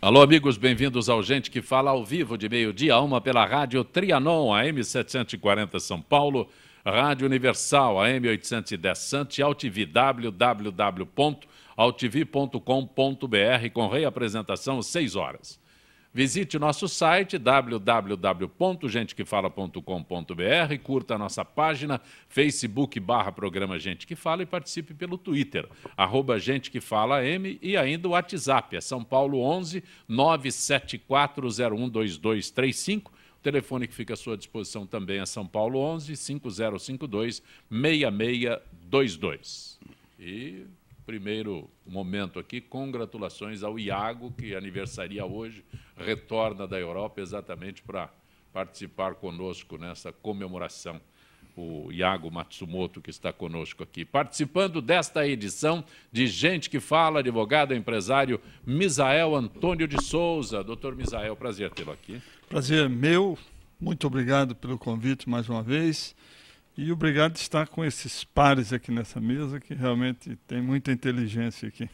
Alô, amigos, bem-vindos ao Gente que Fala ao vivo de meio-dia a 1 pela Rádio Trianon, AM 740 São Paulo, Rádio Universal, AM 810 Santos e AltV, www.altv.com.br, com reapresentação às 6 horas. Visite o nosso site www.gentequefala.com.br, curta a nossa página Facebook/Programa Gente que Fala e participe pelo Twitter, @GenteQueFalaM e ainda o WhatsApp, é São Paulo 11 974012235. O telefone que fica à sua disposição também é São Paulo 11 5052 6622. E primeiro momento aqui, congratulações ao Iago, que aniversaria hoje, retorna da Europa exatamente para participar conosco nessa comemoração. O Iago Matsumoto, que está conosco aqui. Participando desta edição de Gente que Fala, advogado e empresário Misael Antônio de Souza. Doutor Misael, prazer tê-lo aqui. Prazer meu, muito obrigado pelo convite mais uma vez. E obrigado de estar com esses pares aqui nessa mesa, que realmente tem muita inteligência aqui.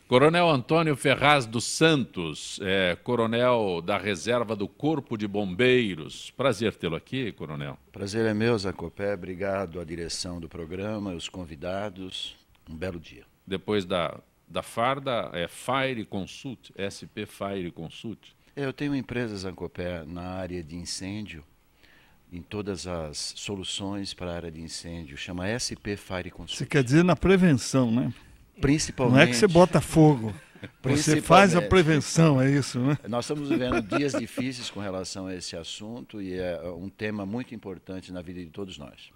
Coronel Antônio Ferraz dos Santos, coronel da reserva do Corpo de Bombeiros. Prazer tê-lo aqui, coronel. Prazer é meu, Zacopé. Obrigado à direção do programa, aos convidados. Um belo dia. Depois da farda, Fire Consult, SP Fire Consult. Eu tenho empresas, Zacopé, na área de incêndio, em todas as soluções para a área de incêndio, chama SP Fire Consult. Você quer dizer na prevenção, né? Principalmente. Não é que você bota fogo, você faz a prevenção, é isso, né? Nós estamos vivendo dias difíceis com relação a esse assunto e é um tema muito importante na vida de todos nós.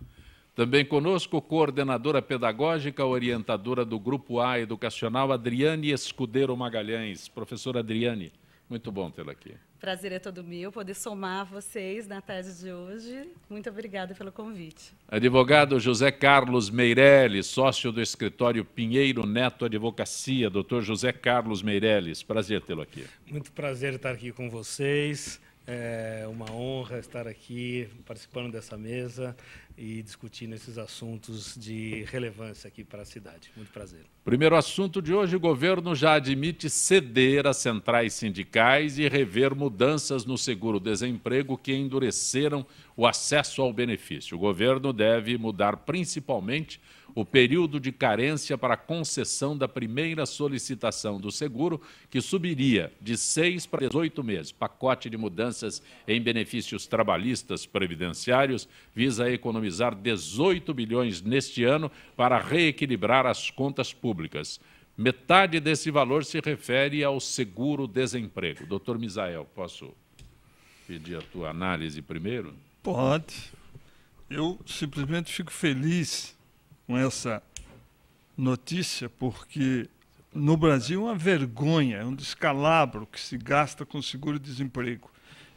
Também conosco, coordenadora pedagógica, orientadora do Grupo A Educacional, Adriane Escudeiro Magalhães. Professora Adriane, muito bom tê-la aqui. Prazer é todo meu, poder somar vocês na tarde de hoje. Muito obrigada pelo convite. Advogado José Carlos Meirelles, sócio do escritório Pinheiro Neto Advocacia. Doutor José Carlos Meirelles, prazer tê-lo aqui. Muito prazer estar aqui com vocês. É uma honra estar aqui participando dessa mesa e discutindo esses assuntos de relevância aqui para a cidade. Muito prazer. Primeiro assunto de hoje, o governo já admite ceder às centrais sindicais e rever mudanças no seguro-desemprego que endureceram o acesso ao benefício. O governo deve mudar principalmente o período de carência para a concessão da primeira solicitação do seguro, que subiria de 6 para 18 meses. Pacote de mudanças em benefícios trabalhistas previdenciários visa economizar 18 bilhões neste ano para reequilibrar as contas públicas. Metade desse valor se refere ao seguro-desemprego. Doutor Misael, posso pedir a tua análise primeiro? Pode. Eu simplesmente fico feliz com essa notícia, porque no Brasil é uma vergonha, é um descalabro que se gasta com seguro-desemprego.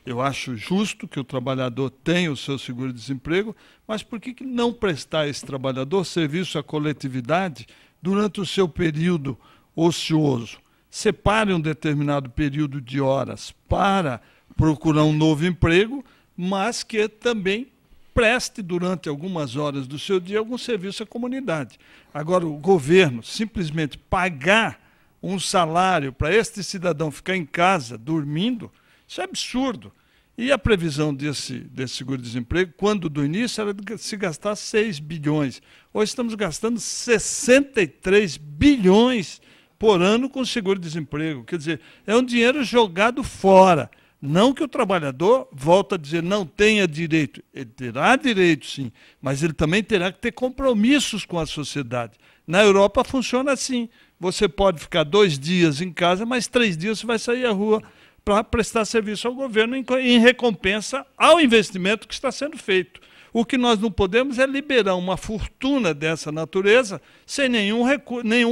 Eu acho justo que o trabalhador tenha o seu seguro-desemprego, mas por que não prestar a esse trabalhador serviço à coletividade durante o seu período ocioso? Separe um determinado período de horas para procurar um novo emprego, mas que também preste durante algumas horas do seu dia algum serviço à comunidade. Agora, o governo simplesmente pagar um salário para este cidadão ficar em casa dormindo, isso é absurdo. E a previsão desse seguro-desemprego, quando do início, era de se gastar 6 bilhões. Hoje estamos gastando 63 bilhões por ano com seguro-desemprego. Quer dizer, é um dinheiro jogado fora. Não que o trabalhador, volta a dizer, não tenha direito. Ele terá direito, sim, mas ele também terá que ter compromissos com a sociedade. Na Europa funciona assim. Você pode ficar 2 dias em casa, mas 3 dias você vai sair à rua para prestar serviço ao governo em recompensa ao investimento que está sendo feito. O que nós não podemos é liberar uma fortuna dessa natureza sem nenhum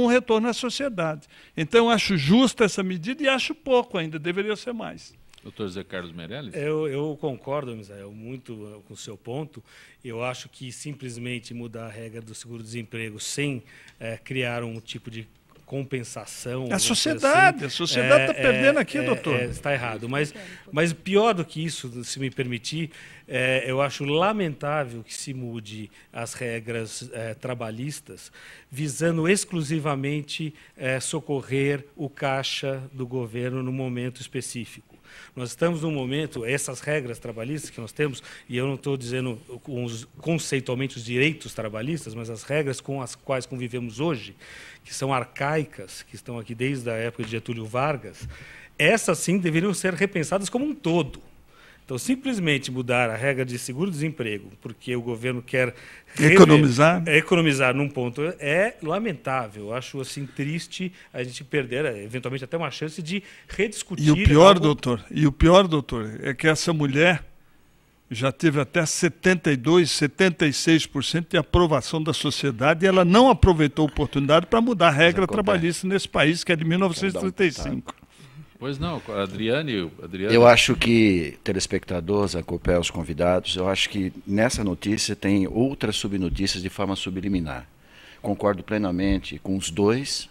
retorno à sociedade. Então, eu acho justa essa medida e acho pouco ainda, deveria ser mais. Doutor José Carlos Meirelles? Eu concordo, Misael, muito com o seu ponto. Eu acho que simplesmente mudar a regra do seguro-desemprego sem criar um tipo de compensação. A sociedade está perdendo aqui, doutor. Está errado. Mas pior do que isso, se me permitir, eu acho lamentável que se mude as regras trabalhistas visando exclusivamente socorrer o caixa do governo no momento específico. Nós estamos num momento, essas regras trabalhistas que nós temos, e eu não estou dizendo conceitualmente os direitos trabalhistas, mas as regras com as quais convivemos hoje, que são arcaicas, que estão aqui desde a época de Getúlio Vargas, essas sim deveriam ser repensadas como um todo. Então, simplesmente mudar a regra de seguro-desemprego, porque o governo quer economizar num ponto, é lamentável. Eu acho assim, triste a gente perder, eventualmente, até uma chance de rediscutir. E o pior, doutor, é que essa mulher já teve até 72%, 76% de aprovação da sociedade e ela não aproveitou a oportunidade para mudar a regra trabalhista nesse país, que é de 1935. Pois não, Adriane. Eu acho que, telespectadores, Zancopé, os convidados, eu acho que nessa notícia tem outras subnotícias de forma subliminar. Concordo plenamente com os dois.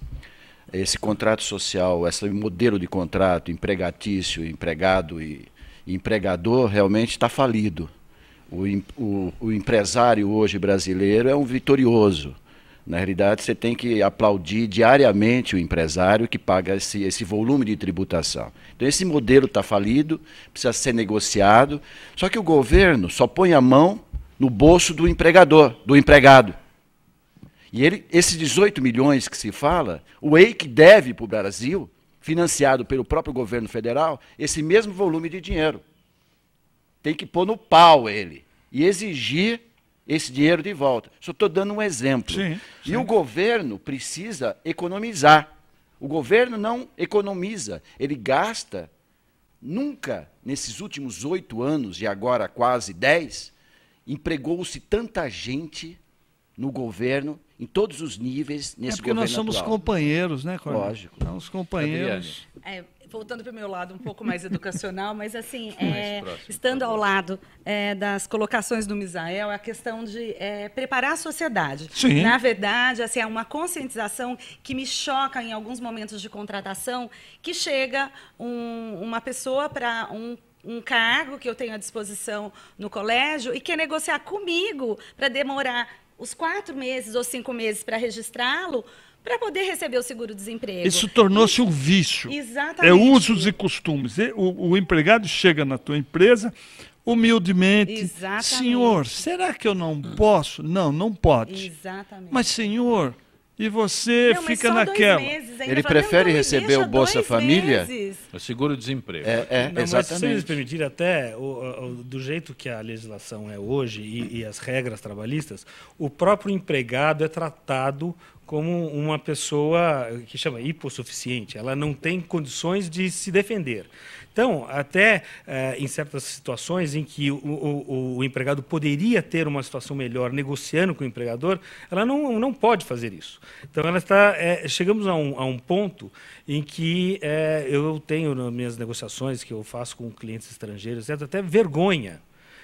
Esse contrato social, esse modelo de contrato empregatício, empregado e empregador realmente está falido. O empresário hoje brasileiro é um vitorioso. Na realidade, você tem que aplaudir diariamente o empresário que paga esse volume de tributação. Então, esse modelo está falido, precisa ser negociado, só que o governo só põe a mão no bolso do empregador, do empregado. E esses 18 milhões que se fala, o EIC deve para o Brasil, financiado pelo próprio governo federal, esse mesmo volume de dinheiro. Tem que pôr no pau ele e exigir esse dinheiro de volta. Só estou dando um exemplo. Sim. E o governo precisa economizar. O governo não economiza, ele gasta. Nunca, nesses últimos 8 anos, e agora quase 10, empregou-se tanta gente no governo, em todos os níveis, nesse governo nós somos atual. Companheiros, né, Coronel? Lógico. Somos companheiros. Voltando para o meu lado um pouco mais educacional, mas assim, estando ao lado das colocações do Misael, a questão de preparar a sociedade. Sim. Na verdade, assim, é uma conscientização que me choca em alguns momentos de contratação, que chega uma pessoa para um cargo que eu tenho à disposição no colégio e quer negociar comigo para demorar os 4 meses ou 5 meses para registrá-lo, para poder receber o seguro-desemprego. Isso tornou-se um vício. Exatamente. É usos e costumes. O empregado chega na tua empresa, humildemente, Exatamente. senhor, será que eu não posso? Não, não pode. Exatamente. Mas, senhor, e você Não, mas fica só 2 naquela. meses, ainda Ele fala, prefere não, me receber deixa o Bolsa 2 Família? meses. O seguro-desemprego. Não, mas se exatamente. eles permitirem, até do jeito que a legislação é hoje e as regras trabalhistas, o próprio empregado é tratado como uma pessoa que chama hipossuficiente. Ela não tem condições de se defender. Então, até em certas situações em que o empregado poderia ter uma situação melhor negociando com o empregador, ela não pode fazer isso. Então, ela está, chegamos a um ponto em que eu tenho nas minhas negociações que eu faço com clientes estrangeiros, até vergonha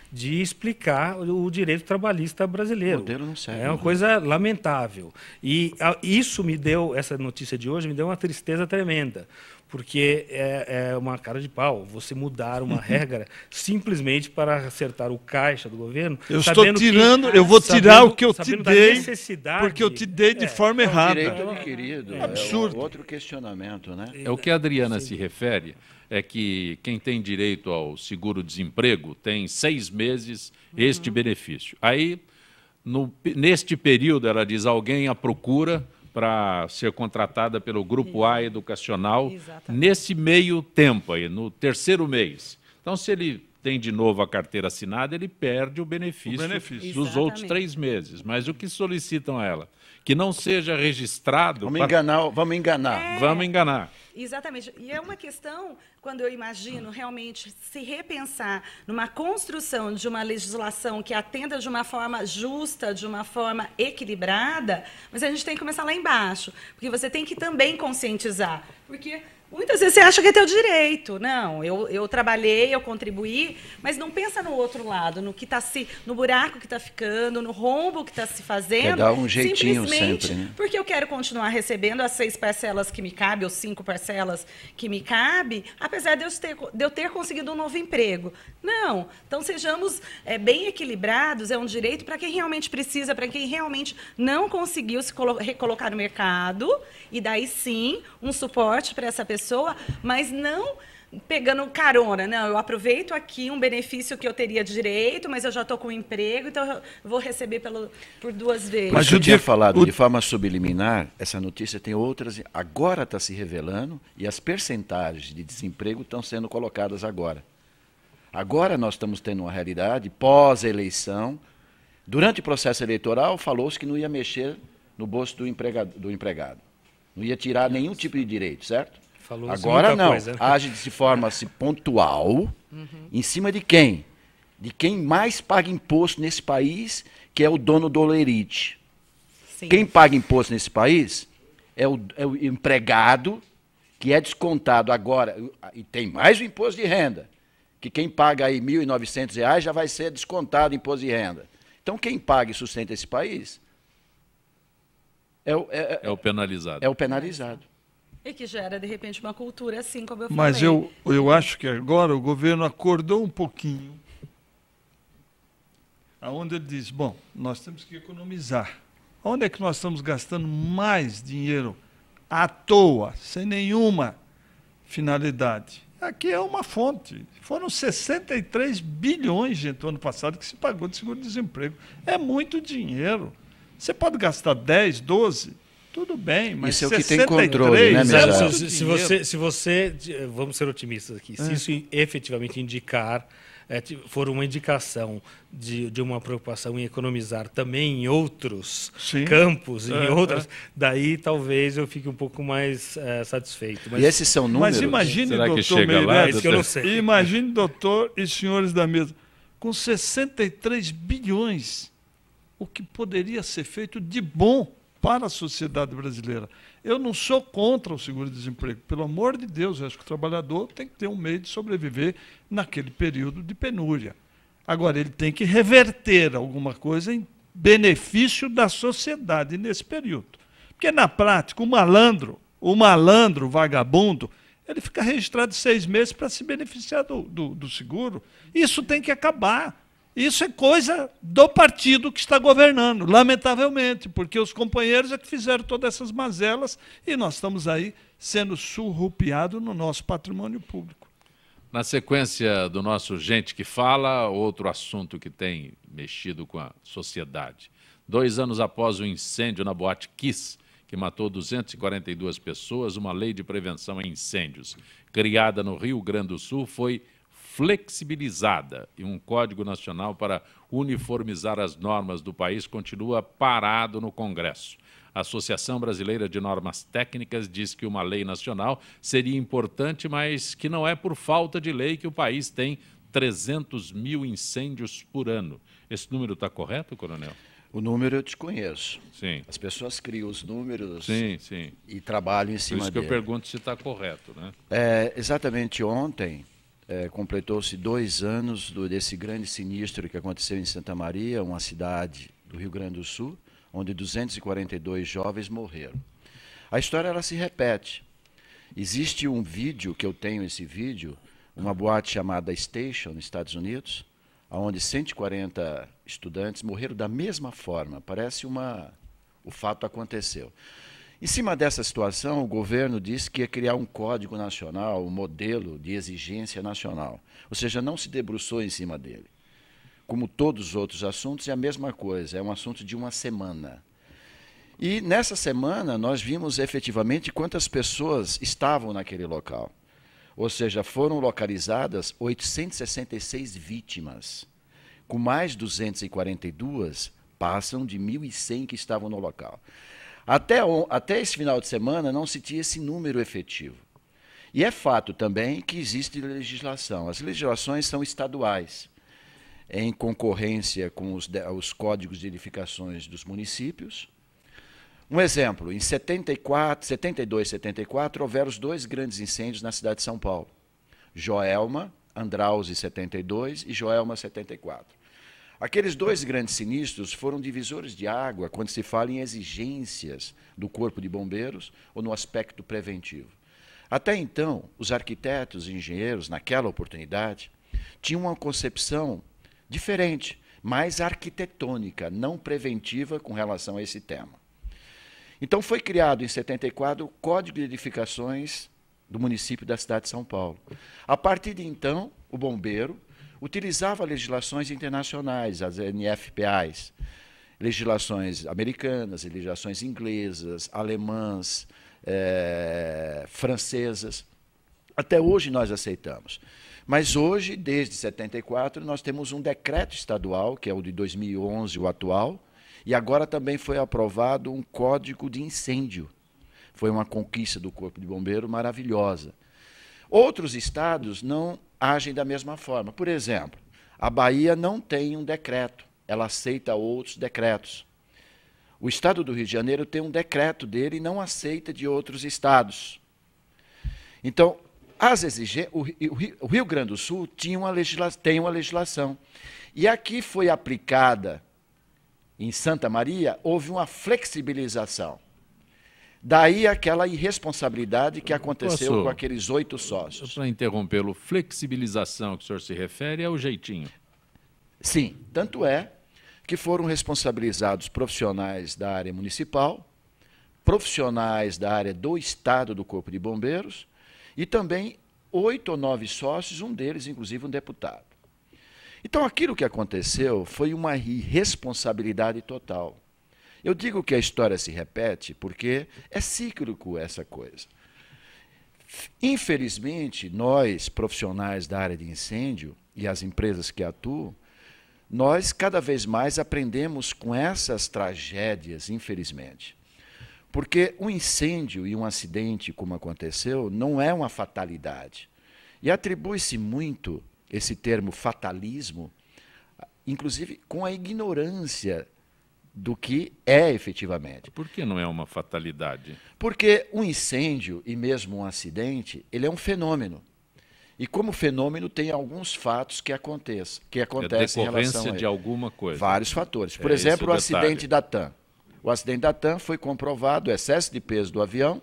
de explicar o direito trabalhista brasileiro. O modelo não serve. É uma coisa lamentável. E isso essa notícia de hoje me deu uma tristeza tremenda, porque é uma cara de pau você mudar uma regra simplesmente para acertar o caixa do governo. Eu estou tirando, eu vou tirar o que eu te dei, porque eu te dei de forma errada. Direito adquirido. Absurdo. É outro questionamento, né? É o que a Adriana se refere, é que quem tem direito ao seguro-desemprego tem 6 meses este benefício. Aí, neste período, ela diz, alguém a procura para ser contratada pelo Grupo A Educacional. Exatamente. Nesse meio tempo, aí, no 3º mês. Então, se ele tem de novo a carteira assinada, ele perde o benefício dos outros 3 meses. Mas o que solicitam a ela? Que não seja registrado... Vamos enganar. Vamos enganar. Exatamente. E é uma questão, quando eu imagino realmente se repensar numa construção de uma legislação que atenda de uma forma justa, de uma forma equilibrada, mas a gente tem que começar lá embaixo, porque você tem que também conscientizar. Porque Muitas vezes você acha que é teu direito. Não, eu trabalhei, eu contribuí, mas não pensa no outro lado, no buraco que está ficando, no rombo que está se fazendo. Quer dar um jeitinho simplesmente sempre, né? porque eu quero continuar recebendo as 6 parcelas que me cabe, ou 5 parcelas que me cabe, apesar de eu ter conseguido um novo emprego. Não. Então, sejamos bem equilibrados, é um direito para quem realmente precisa, para quem realmente não conseguiu se recolocar no mercado, e daí sim, um suporte para essa pessoa, mas não pegando carona. Não, eu aproveito aqui um benefício que eu teria direito, mas eu já estou com um emprego, então eu vou receber por 2 vezes. Mas eu tinha falado de forma subliminar, essa notícia tem outras, agora está se revelando, e as percentagens de desemprego estão sendo colocadas agora. Agora nós estamos tendo uma realidade pós-eleição. Durante o processo eleitoral, falou-se que não ia mexer no bolso do empregado. Não ia tirar nenhum tipo de direito, certo? Agora não. Age de forma pontual, em cima de quem? De quem mais paga imposto nesse país, que é o dono do olerite. Sim. Quem paga imposto nesse país é o empregado, que é descontado agora, e tem mais o imposto de renda, que quem paga aí R$ 1.900 já vai ser descontado imposto de renda. Então, quem paga e sustenta esse país é o penalizado. É o penalizado. E que gera, de repente, uma cultura assim, como eu falei. Mas eu acho que agora o governo acordou um pouquinho, aonde ele diz, bom, nós temos que economizar. Onde é que nós estamos gastando mais dinheiro à toa, sem nenhuma finalidade? Aqui é uma fonte. Foram 63 bilhões, gente, no ano passado, que se pagou de seguro-desemprego. É muito dinheiro. Você pode gastar 10, 12, tudo bem, mas isso é o que 63, tem controle, né, se você, vamos ser otimistas aqui, se isso efetivamente for uma indicação de uma preocupação em economizar também em outros campos, em outras, daí talvez eu fique um pouco mais satisfeito. Mas, e esses são números? Mas imagine, será doutor que chega lá? Isso que eu não sei. Imagine, doutor e senhores da mesa, com 63 bilhões, o que poderia ser feito de bom para a sociedade brasileira. Eu não sou contra o seguro-desemprego. Pelo amor de Deus, eu acho que o trabalhador tem que ter um meio de sobreviver naquele período de penúria. Agora, ele tem que reverter alguma coisa em benefício da sociedade nesse período. Porque, na prática, o malandro vagabundo, ele fica registrado 6 meses para se beneficiar do seguro. Isso tem que acabar. Isso é coisa do partido que está governando, lamentavelmente, porque os companheiros é que fizeram todas essas mazelas e nós estamos aí sendo surrupiados no nosso patrimônio público. Na sequência do nosso Gente que Fala, outro assunto que tem mexido com a sociedade. 2 anos após o incêndio na Boate Kiss, que matou 242 pessoas, uma lei de prevenção a incêndios, criada no Rio Grande do Sul, foi flexibilizada e um Código Nacional para uniformizar as normas do país continua parado no Congresso. A Associação Brasileira de Normas Técnicas diz que uma lei nacional seria importante, mas que não é por falta de lei que o país tem 300 mil incêndios por ano. Esse número está correto, coronel? O número eu desconheço. Sim. As pessoas criam os números sim. E trabalham em cima dele. Por isso que eu pergunto se está correto, né? Exatamente ontem completou-se 2 anos desse grande sinistro que aconteceu em Santa Maria, uma cidade do Rio Grande do Sul, onde 242 jovens morreram. A história ela se repete. Existe um vídeo, que eu tenho esse vídeo, uma boate chamada Station, nos Estados Unidos, onde 140 estudantes morreram da mesma forma. Parece o fato aconteceu. Em cima dessa situação, o governo disse que ia criar um código nacional, um modelo de exigência nacional. Ou seja, não se debruçou em cima dele. Como todos os outros assuntos, é a mesma coisa, é um assunto de uma semana. E nessa semana nós vimos efetivamente quantas pessoas estavam naquele local. Ou seja, foram localizadas 866 vítimas. Com mais 242, passam de 1.100 que estavam no local. Até esse final de semana não se tinha esse número efetivo. E é fato também que existe legislação. As legislações são estaduais, em concorrência com os códigos de edificações dos municípios. Um exemplo, em 72, 74, houveram os 2 grandes incêndios na cidade de São Paulo. Joelma, Andraus, 72, e Joelma, 74. Aqueles 2 grandes sinistros foram divisores de água quando se fala em exigências do Corpo de Bombeiros ou no aspecto preventivo. Até então, os arquitetos e engenheiros, naquela oportunidade, tinham uma concepção diferente, mais arquitetônica, não preventiva com relação a esse tema. Então, foi criado em 74 o Código de Edificações do município da cidade de São Paulo. A partir de então, o bombeiro utilizava legislações internacionais, as NFPAs, legislações americanas, legislações inglesas, alemãs, francesas. Até hoje nós aceitamos. Mas hoje, desde 74, nós temos um decreto estadual, que é o de 2011, o atual, e agora também foi aprovado um código de incêndio. Foi uma conquista do Corpo de Bombeiro maravilhosa. Outros estados não agem da mesma forma. Por exemplo, a Bahia não tem um decreto, ela aceita outros decretos. O estado do Rio de Janeiro tem um decreto dele e não aceita de outros estados. Então, o Rio Grande do Sul tem uma legislação. E aqui foi aplicada, em Santa Maria, houve uma flexibilização. Daí aquela irresponsabilidade que aconteceu com aqueles 8 sócios. Para interrompê-lo, flexibilização que o senhor se refere é o jeitinho. Sim, tanto é que foram responsabilizados profissionais da área municipal, profissionais da área do Estado do Corpo de Bombeiros e também 8 ou 9 sócios, um deles, inclusive, um deputado. Então, aquilo que aconteceu foi uma irresponsabilidade total. Eu digo que a história se repete porque é cíclico essa coisa. Infelizmente, nós, profissionais da área de incêndio e as empresas que atuam, nós cada vez mais aprendemos com essas tragédias, infelizmente. Porque um incêndio e um acidente, como aconteceu, não é uma fatalidade. E atribui-se muito esse termo fatalismo, inclusive com a ignorância do que é efetivamente. Por que não é uma fatalidade? Porque um incêndio e mesmo um acidente, ele é um fenômeno. E como fenômeno tem alguns fatos que acontecem em relação a decorrência de alguma coisa. Vários fatores. Por exemplo, o acidente da TAM. O acidente da TAM foi comprovado excesso de peso do avião,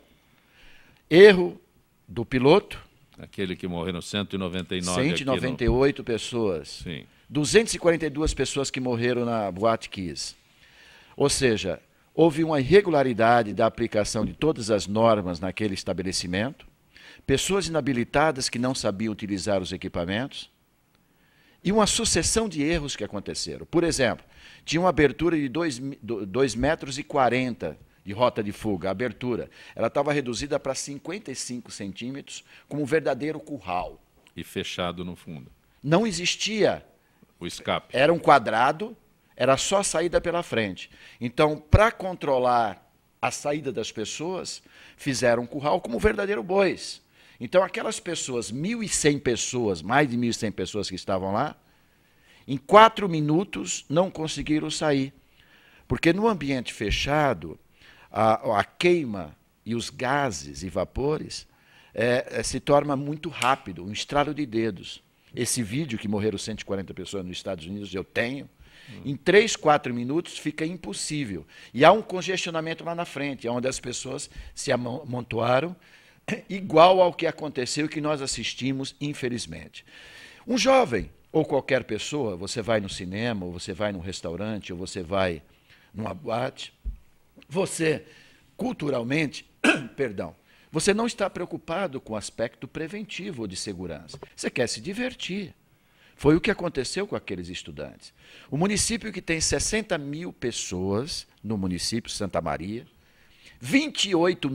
erro do piloto. Aquele que morreram 199 198 pessoas. Sim. 242 pessoas que morreram na Boate Kiss. Ou seja, houve uma irregularidade da aplicação de todas as normas naquele estabelecimento, pessoas inabilitadas que não sabiam utilizar os equipamentos e uma sucessão de erros que aconteceram. Por exemplo, tinha uma abertura de 2,40 metros de rota de fuga, a abertura. Ela estava reduzida para 55 centímetros, como um verdadeiro curral. E fechado no fundo. Não existia o escape. Era um quadrado, era só a saída pela frente. Então, para controlar a saída das pessoas, fizeram um curral como verdadeiro bois. Então, aquelas pessoas, 1.100 pessoas, mais de 1.100 pessoas que estavam lá, em 4 minutos não conseguiram sair. Porque no ambiente fechado, a queima e os gases e vapores se torna muito rápido, um estralo de dedos. Esse vídeo que morreram 140 pessoas nos Estados Unidos, eu tenho. Em 3, 4 minutos fica impossível. E há um congestionamento lá na frente, onde as pessoas se amontoaram, igual ao que aconteceu e que nós assistimos, infelizmente. Um jovem, ou qualquer pessoa, você vai no cinema, ou você vai num restaurante, ou você vai numa boate, você, culturalmente, perdão, você não está preocupado com o aspecto preventivo de segurança. Você quer se divertir. Foi o que aconteceu com aqueles estudantes. O município que tem 60.000 pessoas, no município Santa Maria, 24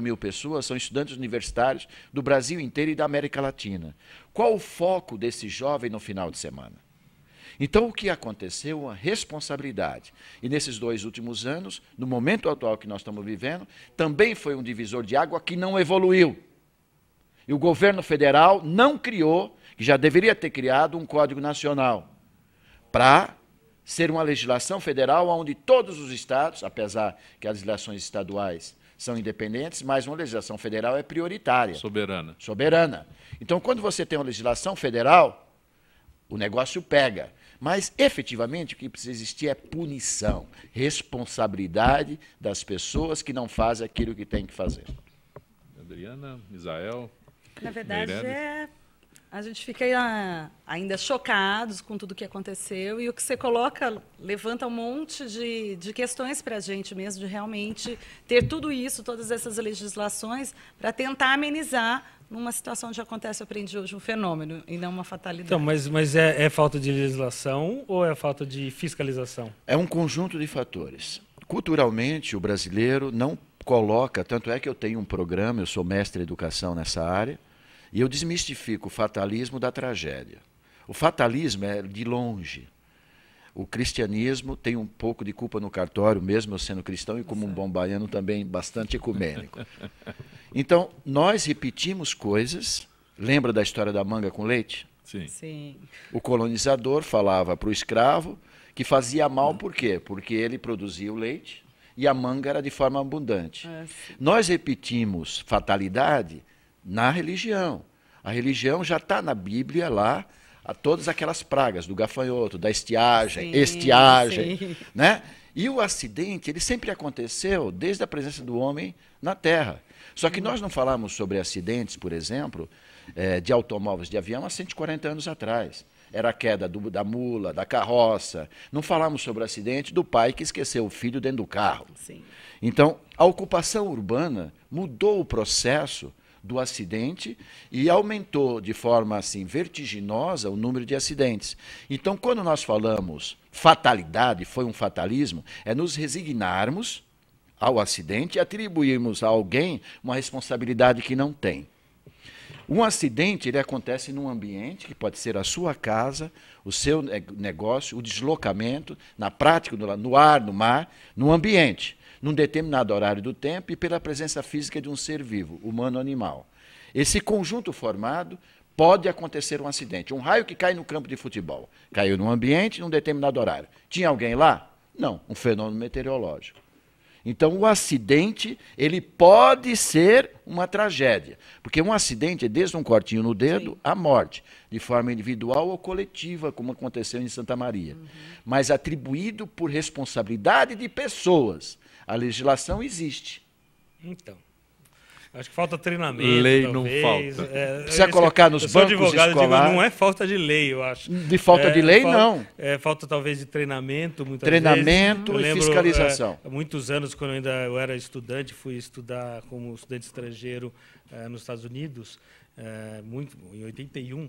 mil pessoas são estudantes universitários do Brasil inteiro e da América Latina. Qual o foco desse jovem no final de semana? Então, o que aconteceu? Uma responsabilidade. E nesses 2 últimos anos, no momento atual que nós estamos vivendo, também foi um divisor de água que não evoluiu. E o governo federal não criou, que já deveria ter criado, um Código Nacional para ser uma legislação federal onde todos os estados, apesar que as legislações estaduais são independentes, mas uma legislação federal é prioritária. Soberana. Soberana. Então, quando você tem uma legislação federal, o negócio pega. Mas, efetivamente, o que precisa existir é punição, responsabilidade das pessoas que não fazem aquilo que tem que fazer. Adriana, Misael. Na verdade, Meirelles. a gente fica ainda chocados com tudo que aconteceu e o que você coloca levanta um monte de questões para a gente mesmo, de realmente ter tudo isso, todas essas legislações, para tentar amenizar numa situação onde acontece, eu aprendi hoje, um fenômeno e não uma fatalidade. Então, mas é falta de legislação ou é falta de fiscalização? É um conjunto de fatores. Culturalmente, o brasileiro não coloca, tanto é que eu tenho um programa, eu sou mestre em educação nessa área, e eu desmistifico o fatalismo da tragédia. O fatalismo é de longe. O cristianismo tem um pouco de culpa no cartório, mesmo eu sendo cristão e como um bom baiano também bastante ecumênico. Então, nós repetimos coisas. Lembra da história da manga com leite? Sim. Sim. O colonizador falava para o escravo que fazia mal por quê? Porque ele produzia o leite e a manga era de forma abundante. Nós repetimos fatalidade na religião. A religião já está na Bíblia lá, a todas aquelas pragas do gafanhoto, da estiagem, Sim. né? E o acidente, ele sempre aconteceu desde a presença do homem na Terra. Só que nós não falamos sobre acidentes, por exemplo, de automóveis, de avião há 140 anos atrás. Era a queda da mula, da carroça. Não falamos sobre o acidente do pai que esqueceu o filho dentro do carro. Sim. Então, a ocupação urbana mudou o processo do acidente e aumentou de forma assim vertiginosa o número de acidentes. Então, quando nós falamos fatalidade, foi um fatalismo, é nos resignarmos ao acidente e atribuirmos a alguém uma responsabilidade que não tem. Um acidente ele acontece num ambiente que pode ser a sua casa, o seu negócio, o deslocamento, na prática, no ar, no mar, no ambiente, num determinado horário do tempo e pela presença física de um ser vivo, humano ou animal. Esse conjunto formado pode acontecer um acidente. Um raio que cai no campo de futebol. Caiu num ambiente, num determinado horário. Tinha alguém lá? Não, um fenômeno meteorológico. Então, o acidente, ele pode ser uma tragédia. Porque um acidente é desde um cortinho no dedo à morte, de forma individual ou coletiva, como aconteceu em Santa Maria. Mas atribuído por responsabilidade de pessoas. A legislação existe. Então, acho que falta treinamento. Lei talvez. não falta. Precisa colocar nos bancos advogado, escolares. Não é falta de lei, eu acho. De falta de lei, não. É falta talvez de treinamento, muitas Treinamento vezes. e fiscalização. Há muitos anos, quando eu era estudante, fui estudar como estudante estrangeiro nos Estados Unidos, em 81.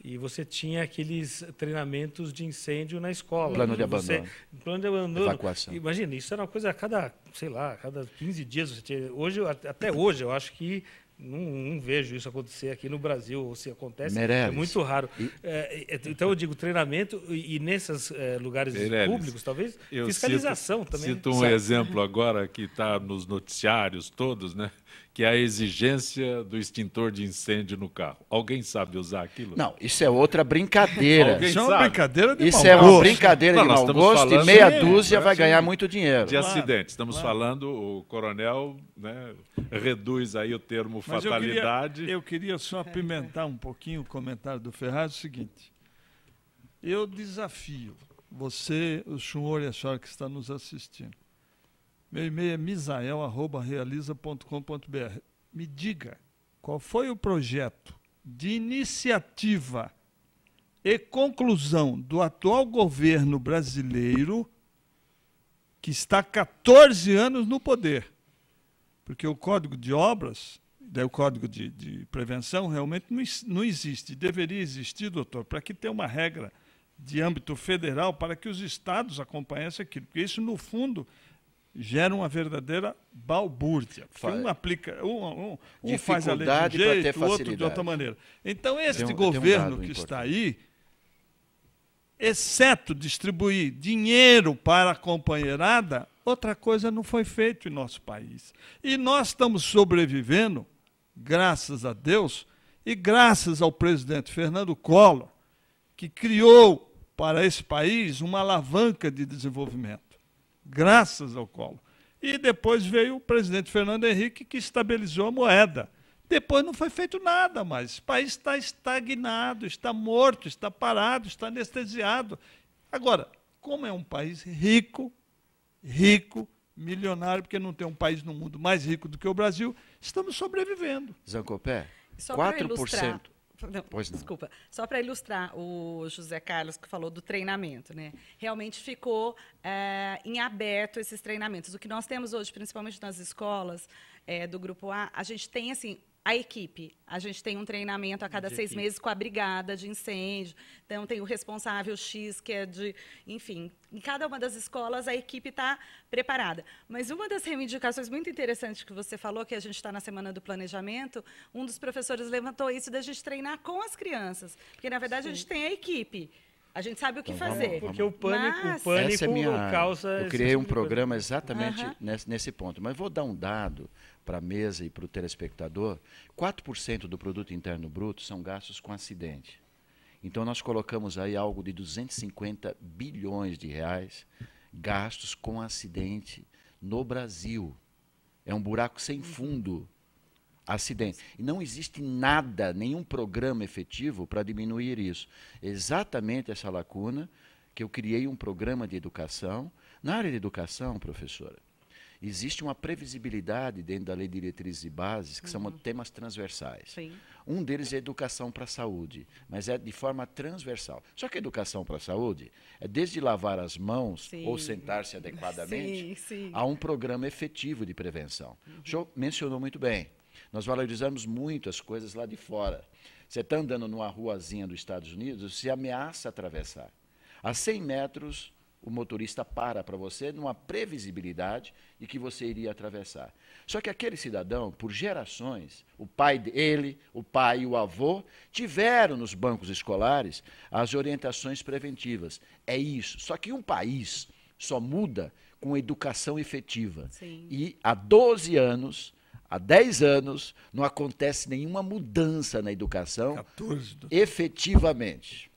E você tinha aqueles treinamentos de incêndio na escola. Plano de abandono. Plano de abandono. Evacuação. Imagina, isso era uma coisa a cada, sei lá, a cada 15 dias. Você tinha, até hoje, eu acho que não vejo isso acontecer aqui no Brasil. Ou se acontece, Meirelles. é muito raro. Então, eu digo treinamento e nesses lugares Meirelles. públicos, talvez, Eu fiscalização também. Cito um exemplo agora que está nos noticiários todos, né? Que é a exigência do extintor de incêndio no carro. Alguém sabe usar aquilo? Não, isso é outra brincadeira. Alguém Isso é uma sabe? brincadeira de Isso mau é uma gosto. brincadeira Não, de nós mau estamos gosto e falando- meia Sim, dúzia vai sim. ganhar muito dinheiro. De acidentes. Estamos falando, o coronel, né, reduz aí o termo Mas fatalidade. eu queria só apimentar um pouquinho o comentário do Ferraz, o seguinte. Eu desafio você, o senhor e a senhora que está nos assistindo. Meu e-mail é misael@realiza.com.br. Me diga qual foi o projeto de iniciativa e conclusão do atual governo brasileiro que está há 14 anos no poder. Porque o Código de Obras, o Código de Prevenção, realmente não existe. Deveria existir, doutor, para que tenha uma regra de âmbito federal para que os estados acompanhassem aquilo. Porque isso, no fundo, gera uma verdadeira balbúrdia. Porque um aplica, um faz a lei de um Dificuldade para ter jeito, o outro de facilidade. outra maneira. Então, este Tem um governo dado que está importante. aí, exceto distribuir dinheiro para a companheirada, outra coisa não foi feito em nosso país. E nós estamos sobrevivendo, graças a Deus, e graças ao presidente Fernando Collor, que criou para esse país uma alavanca de desenvolvimento, graças ao Collor. E depois veio o presidente Fernando Henrique, que estabilizou a moeda. Depois não foi feito nada mais. O país está estagnado, está morto, está parado, está anestesiado. Agora, como é um país rico, milionário, porque não tem um país no mundo mais rico do que o Brasil, estamos sobrevivendo. Zancopé, Só 4%. Não, Pois não. desculpa, só para ilustrar o José Carlos que falou do treinamento, né? Realmente ficou em aberto esses treinamentos. O que nós temos hoje, principalmente nas escolas do Grupo A, a gente tem assim a equipe. A gente tem um treinamento a cada 6 meses com a brigada de incêndio. Então, tem o responsável X, que é de... Enfim, em cada uma das escolas, a equipe está preparada. Mas uma das reivindicações muito interessantes que você falou, que a gente está na Semana do Planejamento, um dos professores levantou isso da gente treinar com as crianças. Porque, na verdade, a gente tem a equipe. A gente sabe o que fazer. Porque o pânico Essa é minha, causa... Eu criei um programa exatamente nesse ponto. Mas vou dar um dado para a mesa e para o telespectador. 4% do produto interno bruto são gastos com acidente. Então, nós colocamos aí algo de 250 bilhões de reais gastos com acidente no Brasil. É um buraco sem fundo. Acidente. E não existe nada, nenhum programa efetivo para diminuir isso. Exatamente essa lacuna que eu criei um programa de educação. Na área de educação, professora, existe uma previsibilidade dentro da Lei de Diretrizes e Bases, que são temas transversais. Sim. Um deles é educação para a saúde, mas é de forma transversal. Só que a educação para a saúde é desde lavar as mãos ou sentar-se adequadamente a um programa efetivo de prevenção. O senhor mencionou muito bem. Nós valorizamos muito as coisas lá de fora. Você está andando numa ruazinha dos Estados Unidos, você ameaça atravessar. A 100 metros, o motorista para você numa previsibilidade de que você iria atravessar. Só que aquele cidadão, por gerações, o pai dele, o pai e o avô, tiveram nos bancos escolares as orientações preventivas. É isso. Só que um país só muda com educação efetiva. Sim. E há 12 anos... Há 10 anos não acontece nenhuma mudança na educação 14. Efetivamente.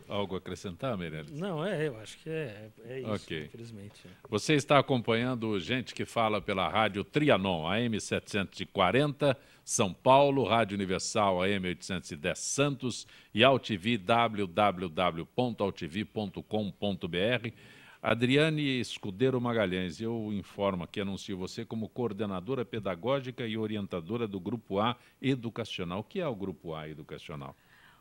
Algo a acrescentar, Meirelles? Não, eu acho que é isso, Ok. infelizmente. Você está acompanhando Gente que Fala pela Rádio Trianon, AM 740, São Paulo, Rádio Universal, AM 810 Santos e AltV, www.altv.com.br. Adriane Escudeiro Magalhães, eu informo aqui, anuncio você como coordenadora pedagógica e orientadora do Grupo A Educacional. O que é o Grupo A Educacional?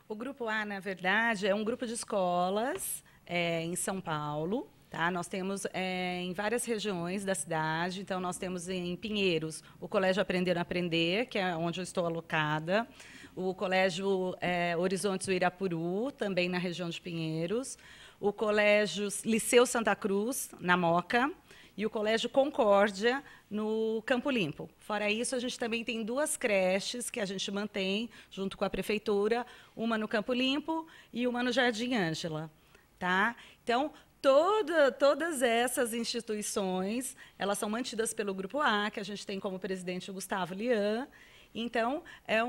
O Grupo A, na verdade, é um grupo de escolas em São Paulo. Tá? Nós temos em várias regiões da cidade. Então, nós temos em Pinheiros o Colégio Aprender a Aprender, que é onde eu estou alocada. O Colégio Horizontes do Irapuru, também na região de Pinheiros. O Colégio Liceu Santa Cruz, na Moca, e o Colégio Concórdia, no Campo Limpo. Fora isso, a gente também tem 2 creches que a gente mantém, junto com a Prefeitura, uma no Campo Limpo e uma no Jardim Ângela. Tá? Então, todas essas instituições, elas são mantidas pelo Grupo A, que a gente tem como presidente o Gustavo Lian. Então, é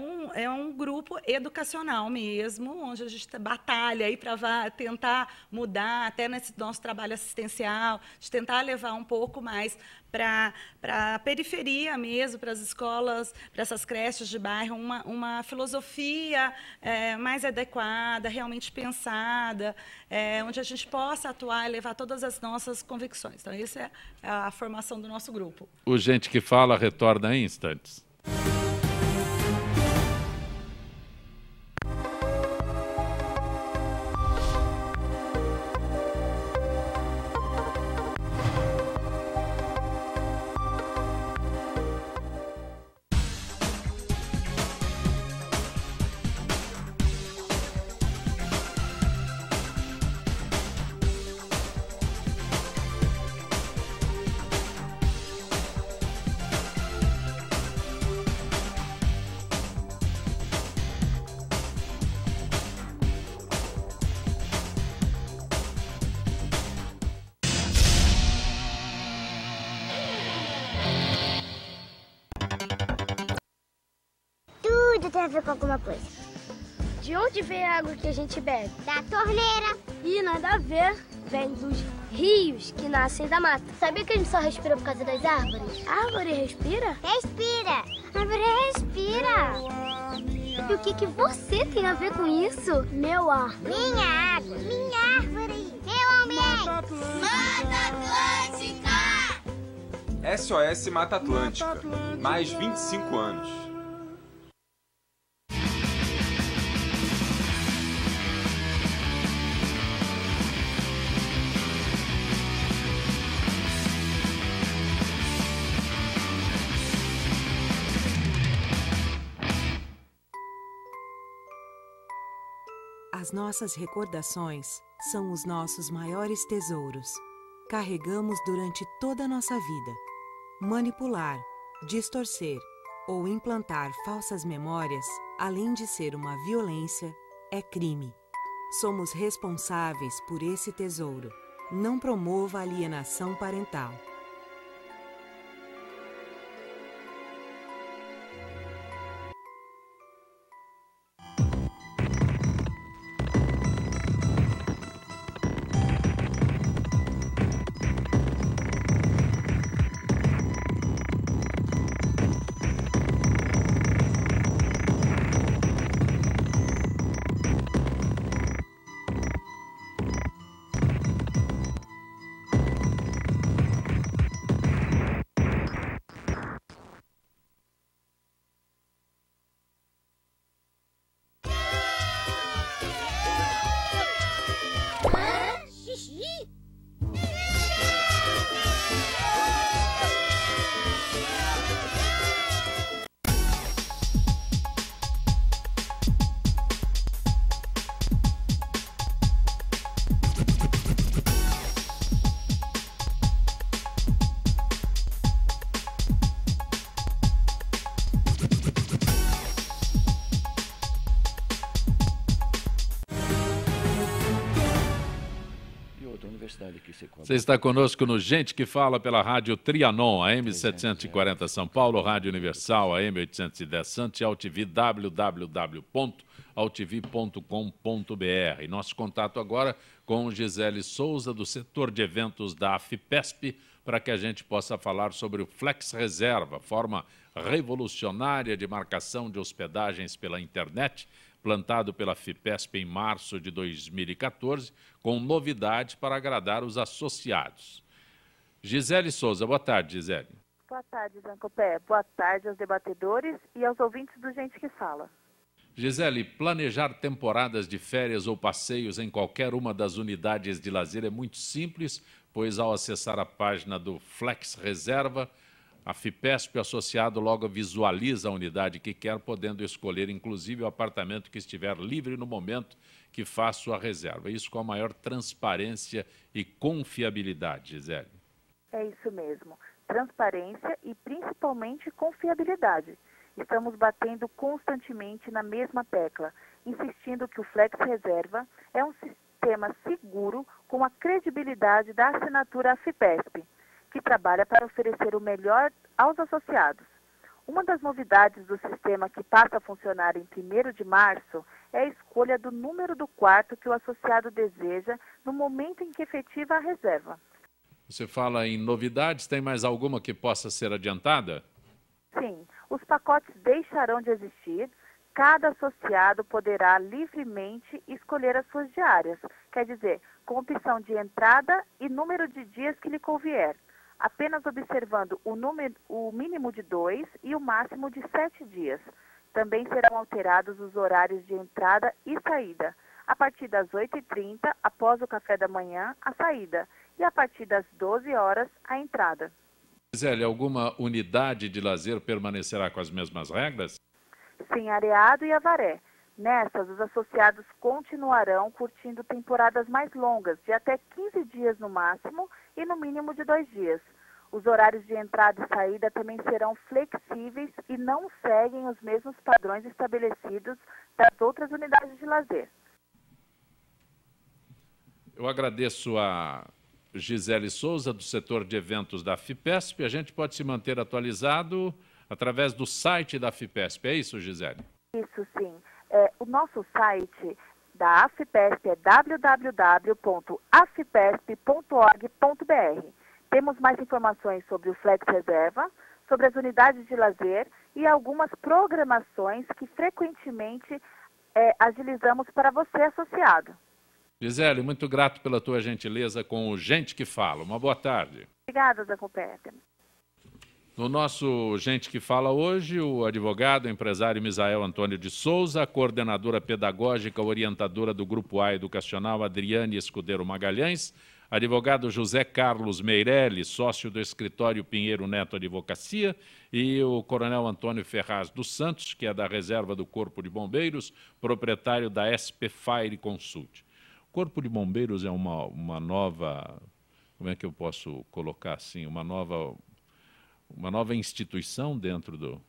um grupo educacional mesmo, onde a gente batalha aí para tentar mudar, até nesse nosso trabalho assistencial, de tentar levar um pouco mais para a periferia mesmo, para as escolas, para essas creches de bairro, uma filosofia mais adequada, realmente pensada, onde a gente possa atuar e levar todas as nossas convicções. Então, essa é a formação do nosso grupo. O Gente que Fala retorna em instantes. Tudo tem a ver com alguma coisa. De onde vem a água que a gente bebe? Da torneira. Ih, nada a ver. Vem dos rios que nascem da mata. Sabia que a gente só respira por causa das árvores? A árvore respira? Respira. A árvore respira. E o que você tem a ver com isso? Meu ar. Minha água. Minha árvore. Meu ambiente. Mata Atlântica! SOS Mata Atlântica. Mais 25 anos. As nossas recordações são os nossos maiores tesouros. Carregamos durante toda a nossa vida. Manipular, distorcer ou implantar falsas memórias, além de ser uma violência, é crime. Somos responsáveis por esse tesouro. Não promova alienação parental. Você está conosco no Gente que Fala pela Rádio Trianon, AM 740 São Paulo, Rádio Universal, AM 810 Santos e AltV, www.altv.com.br. Nosso contato agora com Gisele Souza, do setor de eventos da AFIPESP, para que a gente possa falar sobre o Flex Reserva, forma revolucionária de marcação de hospedagens pela internet, plantado pela FIPESP em março de 2014, com novidades para agradar os associados. Gisele Souza, boa tarde, Gisele. Boa tarde, Zancopé. Boa tarde aos debatedores e aos ouvintes do Gente que Fala. Gisele, planejar temporadas de férias ou passeios em qualquer uma das unidades de lazer é muito simples, pois ao acessar a página do Flex Reserva, a FIPESP associado logo visualiza a unidade que quer, podendo escolher inclusive o apartamento que estiver livre no momento que faz sua reserva. Isso com a maior transparência e confiabilidade, Gisele. É isso mesmo. Transparência e principalmente confiabilidade. Estamos batendo constantemente na mesma tecla, insistindo que o Flex Reserva é um sistema seguro com a credibilidade da assinatura FIPESP, que trabalha para oferecer o melhor aos associados. Uma das novidades do sistema que passa a funcionar em 1º de março é a escolha do número do quarto que o associado deseja no momento em que efetiva a reserva. Você fala em novidades, tem mais alguma que possa ser adiantada? Sim, os pacotes deixarão de existir. Cada associado poderá livremente escolher as suas diárias, quer dizer, com opção de entrada e número de dias que lhe convier, apenas observando o mínimo de 2 e o máximo de 7 dias. Também serão alterados os horários de entrada e saída. A partir das 8h30, após o café da manhã, a saída. E a partir das 12 horas, a entrada. Gisele, alguma unidade de lazer permanecerá com as mesmas regras? Sim, Areado e Avaré. Nessas, os associados continuarão curtindo temporadas mais longas, de até 15 dias no máximo e no mínimo de 2 dias. Os horários de entrada e saída também serão flexíveis e não seguem os mesmos padrões estabelecidos das outras unidades de lazer. Eu agradeço a Gisele Souza, do setor de eventos da FIPESP. A gente pode se manter atualizado através do site da FIPESP. É isso, Gisele? Isso, sim. O nosso site da AFPESP é www.afpesp.org.br. Temos mais informações sobre o Flex Reserva, sobre as unidades de lazer e algumas programações que frequentemente agilizamos para você, associado. Gisele, muito grato pela tua gentileza com o Gente que Fala. Uma boa tarde. Obrigada, Zé Copércio. No nosso Gente que Fala hoje, o advogado, empresário Misael Antônio de Souza, a coordenadora pedagógica, orientadora do Grupo A Educacional, Adriane Escudeiro Magalhães, advogado José Carlos Meirelles, sócio do escritório Pinheiro Neto Advocacia, e o coronel Antônio Ferraz dos Santos, que é da Reserva do Corpo de Bombeiros, proprietário da SP Fire Consult. O Corpo de Bombeiros é uma nova, como é que eu posso colocar assim, uma nova instituição dentro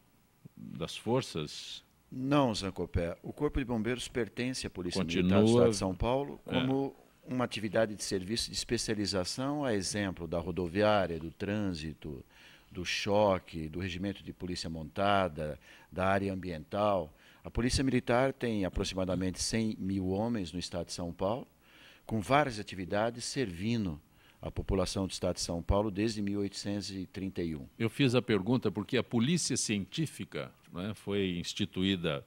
das forças? Não, Zancopé. O Corpo de Bombeiros pertence à Polícia Militar do Estado de São Paulo como uma atividade de serviço de especialização, a exemplo da rodoviária, do trânsito, do choque, do regimento de polícia montada, da área ambiental. A Polícia Militar tem aproximadamente 100 mil homens no Estado de São Paulo, com várias atividades servindo a população do Estado de São Paulo desde 1831. Eu fiz a pergunta porque a Polícia Científica, né, foi instituída,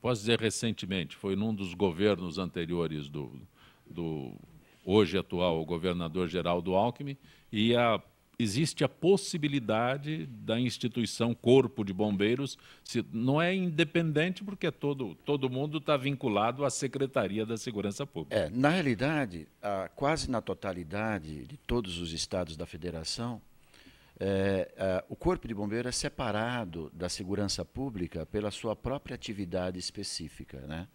posso dizer recentemente, foi num dos governos anteriores do hoje atual governador Geraldo Alckmin, e existe a possibilidade da instituição Corpo de Bombeiros, não é independente porque todo mundo está vinculado à Secretaria da Segurança Pública. Na realidade, quase na totalidade de todos os estados da federação, o Corpo de Bombeiros é separado da Segurança Pública pela sua própria atividade específica, né?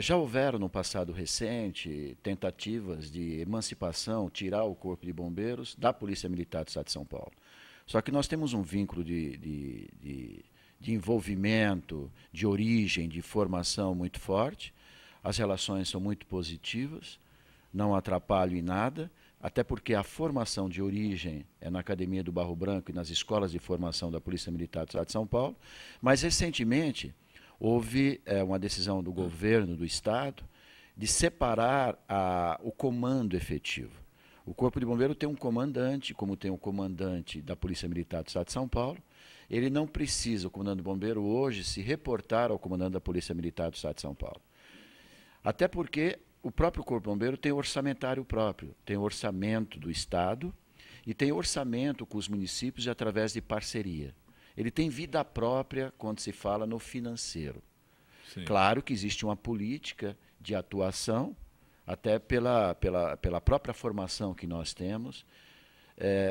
Já houveram no passado recente tentativas de emancipação, tirar o Corpo de Bombeiros da Polícia Militar do Estado de São Paulo. Só que nós temos um vínculo de envolvimento, de origem, de formação muito forte. As relações são muito positivas, não atrapalham em nada, até porque a formação de origem é na Academia do Barro Branco e nas escolas de formação da Polícia Militar do Estado de São Paulo. Mas, recentemente, houve uma decisão do governo do Estado de separar o comando efetivo. O Corpo de Bombeiro tem um comandante, como tem um comandante da Polícia Militar do Estado de São Paulo. Ele não precisa, o comandante do bombeiro, hoje, se reportar ao comandante da Polícia Militar do Estado de São Paulo. Até porque o próprio Corpo de Bombeiro tem orçamentário próprio, tem orçamento do Estado e tem orçamento com os municípios através de parceria. Ele tem vida própria quando se fala no financeiro. Sim. Claro que existe uma política de atuação, até pela própria formação que nós temos,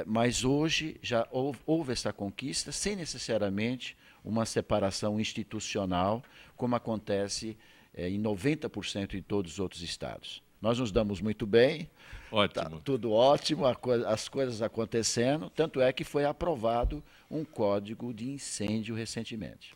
mas hoje já houve essa conquista sem necessariamente uma separação institucional, como acontece em 90% de todos os outros estados. Nós nos damos muito bem, tá tudo ótimo, as coisas acontecendo, tanto é que foi aprovado um código de incêndio recentemente.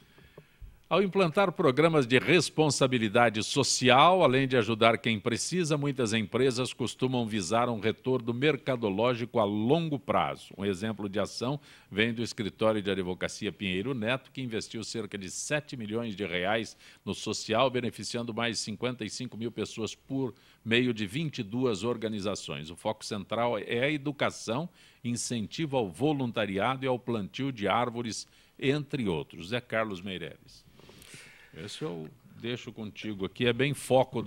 Ao implantar programas de responsabilidade social, além de ajudar quem precisa, muitas empresas costumam visar um retorno mercadológico a longo prazo. Um exemplo de ação vem do escritório de advocacia Pinheiro Neto, que investiu cerca de 7 milhões de reais no social, beneficiando mais de 55 mil pessoas por meio de 22 organizações. O foco central é a educação, incentivo ao voluntariado e ao plantio de árvores, entre outros. Zé Carlos Meirelles. Esse eu deixo contigo aqui, é bem foco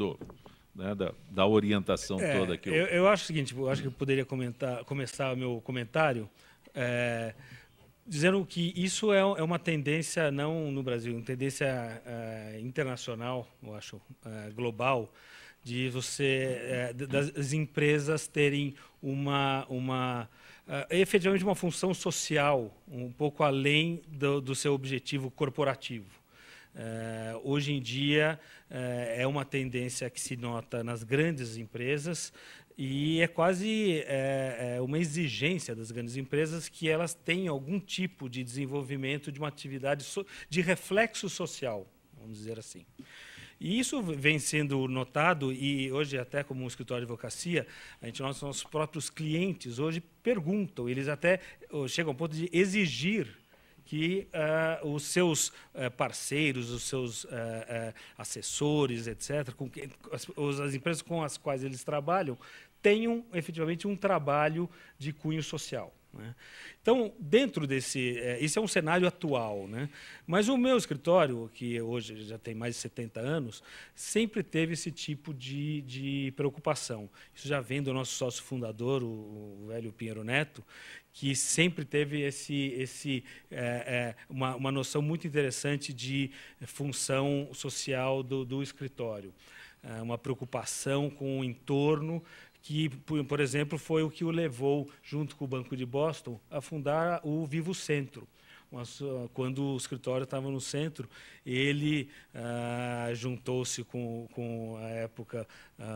da orientação toda aqui. Eu acho o seguinte, eu acho que eu poderia começar o meu comentário dizendo que isso é uma tendência, não no Brasil, uma tendência internacional, eu acho, global, de das empresas terem efetivamente uma função social, um pouco além do seu objetivo corporativo. Hoje em dia é uma tendência que se nota nas grandes empresas e é quase uma exigência das grandes empresas que elas tenham algum tipo de desenvolvimento de uma atividade de reflexo social, vamos dizer assim. E isso vem sendo notado, e hoje até como um escritório de advocacia, nossos próprios clientes hoje perguntam, eles até chegam ao ponto de exigir que os seus parceiros, os seus assessores, etc., as empresas com as quais eles trabalham, tenham efetivamente um trabalho de cunho social, né? Então, dentro desse... Isso é um cenário atual, né? Mas o meu escritório, que hoje já tem mais de 70 anos, sempre teve esse tipo de preocupação. Isso já vem do nosso sócio fundador, o velho Pinheiro Neto, que sempre teve uma noção muito interessante de função social do escritório. Uma preocupação com o entorno, que, por exemplo, foi o que o levou, junto com o Banco de Boston, a fundar o Vivo Centro. Quando o escritório estava no centro, ele juntou-se com a época,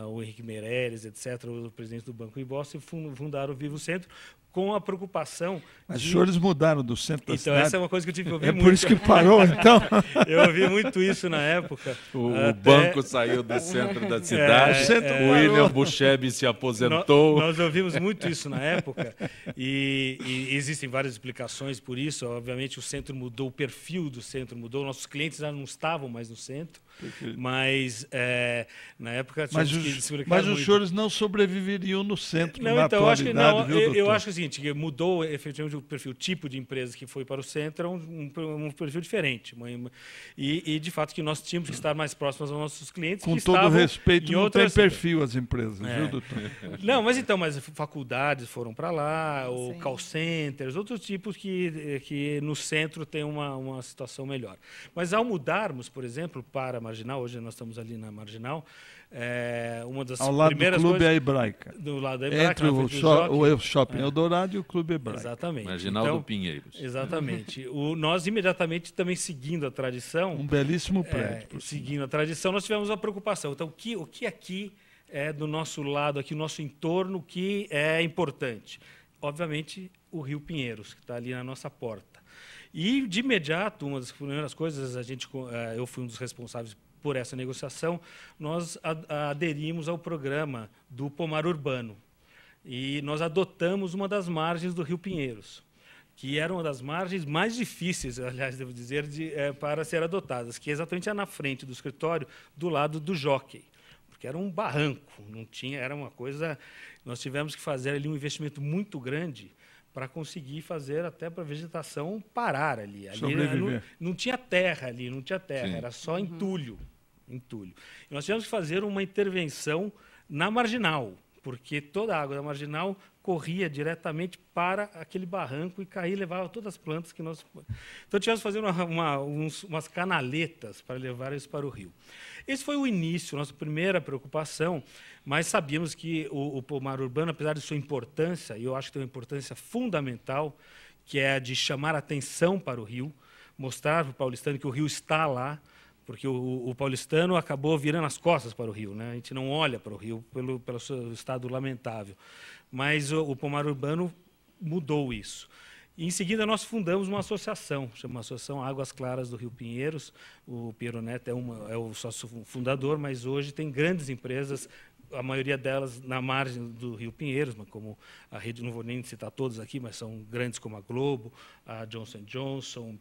o Henrique Meirelles, etc., o presidente do Banco de Boston, e fundaram o Vivo Centro, com a preocupação... Mas os senhores mudaram do centro da cidade? Então, essa é uma coisa que eu tive que ouvir muito. É por isso que parou, então? Eu ouvi muito isso na época. O banco saiu do centro da cidade, o William Bucheb se aposentou. Nós ouvimos muito isso na época, e existem várias explicações por isso. Obviamente, o centro mudou, o perfil do centro mudou, nossos clientes já não estavam mais no centro, mas na época... Mas os senhores não sobreviveriam no centro, não, na então, atualidade, viu, doutor? Eu acho que que mudou efetivamente o perfil, o tipo de empresa que foi para o centro, é um perfil diferente. E, de fato, que nós tínhamos que estar mais próximos aos nossos clientes. Com todo respeito, não tem perfil as empresas, viu, doutor? Não, mas faculdades foram para lá, ou call centers, outros tipos que no centro tem uma situação melhor. Mas ao mudarmos, por exemplo, para a Marginal, hoje nós estamos ali na Marginal, uma das ao lado primeiras do Clube coisas, Hebraica. Do lado da Hebraica. Entre o Shopping Eldorado e o Clube Hebraica. Exatamente. Marginal do Pinheiros. Exatamente. Nós, imediatamente, também seguindo a tradição... Um belíssimo prédio. Seguindo a tradição, nós tivemos uma preocupação. Então, o que aqui do nosso lado, aqui, o nosso entorno, o que é importante? Obviamente, o Rio Pinheiros, que está ali na nossa porta. E, de imediato, uma das primeiras coisas, eu fui um dos responsáveis por essa negociação, nós aderimos ao programa do Pomar Urbano. E nós adotamos uma das margens do Rio Pinheiros, que era uma das margens mais difíceis, aliás, devo dizer, para ser adotadas, que é exatamente na frente do escritório, do lado do Jockey, porque era um barranco, não tinha, era uma coisa... Nós tivemos que fazer ali um investimento muito grande para conseguir fazer até para a vegetação parar ali. Não tinha terra ali, não tinha terra, era só entulho. E nós tivemos que fazer uma intervenção na Marginal, porque toda a água da Marginal corria diretamente para aquele barranco e caía e levava todas as plantas que nós... Então, tivemos que fazer umas canaletas para levar isso para o rio. Esse foi o início, nossa primeira preocupação, mas sabíamos que o pomar urbano, apesar de sua importância, e eu acho que tem uma importância fundamental, que é a de chamar atenção para o rio, mostrar para o paulistano que o rio está lá, porque o paulistano acabou virando as costas para o rio, né? A gente não olha para o rio pelo seu estado lamentável. Mas o pomar urbano mudou isso. E, em seguida, nós fundamos uma associação, chama Associação Águas Claras do Rio Pinheiros. O Pinheiro Neto é o sócio fundador, mas hoje tem grandes empresas, a maioria delas na margem do Rio Pinheiros, como a rede, não vou nem citar todas aqui, mas são grandes como a Globo, a Johnson & Johnson,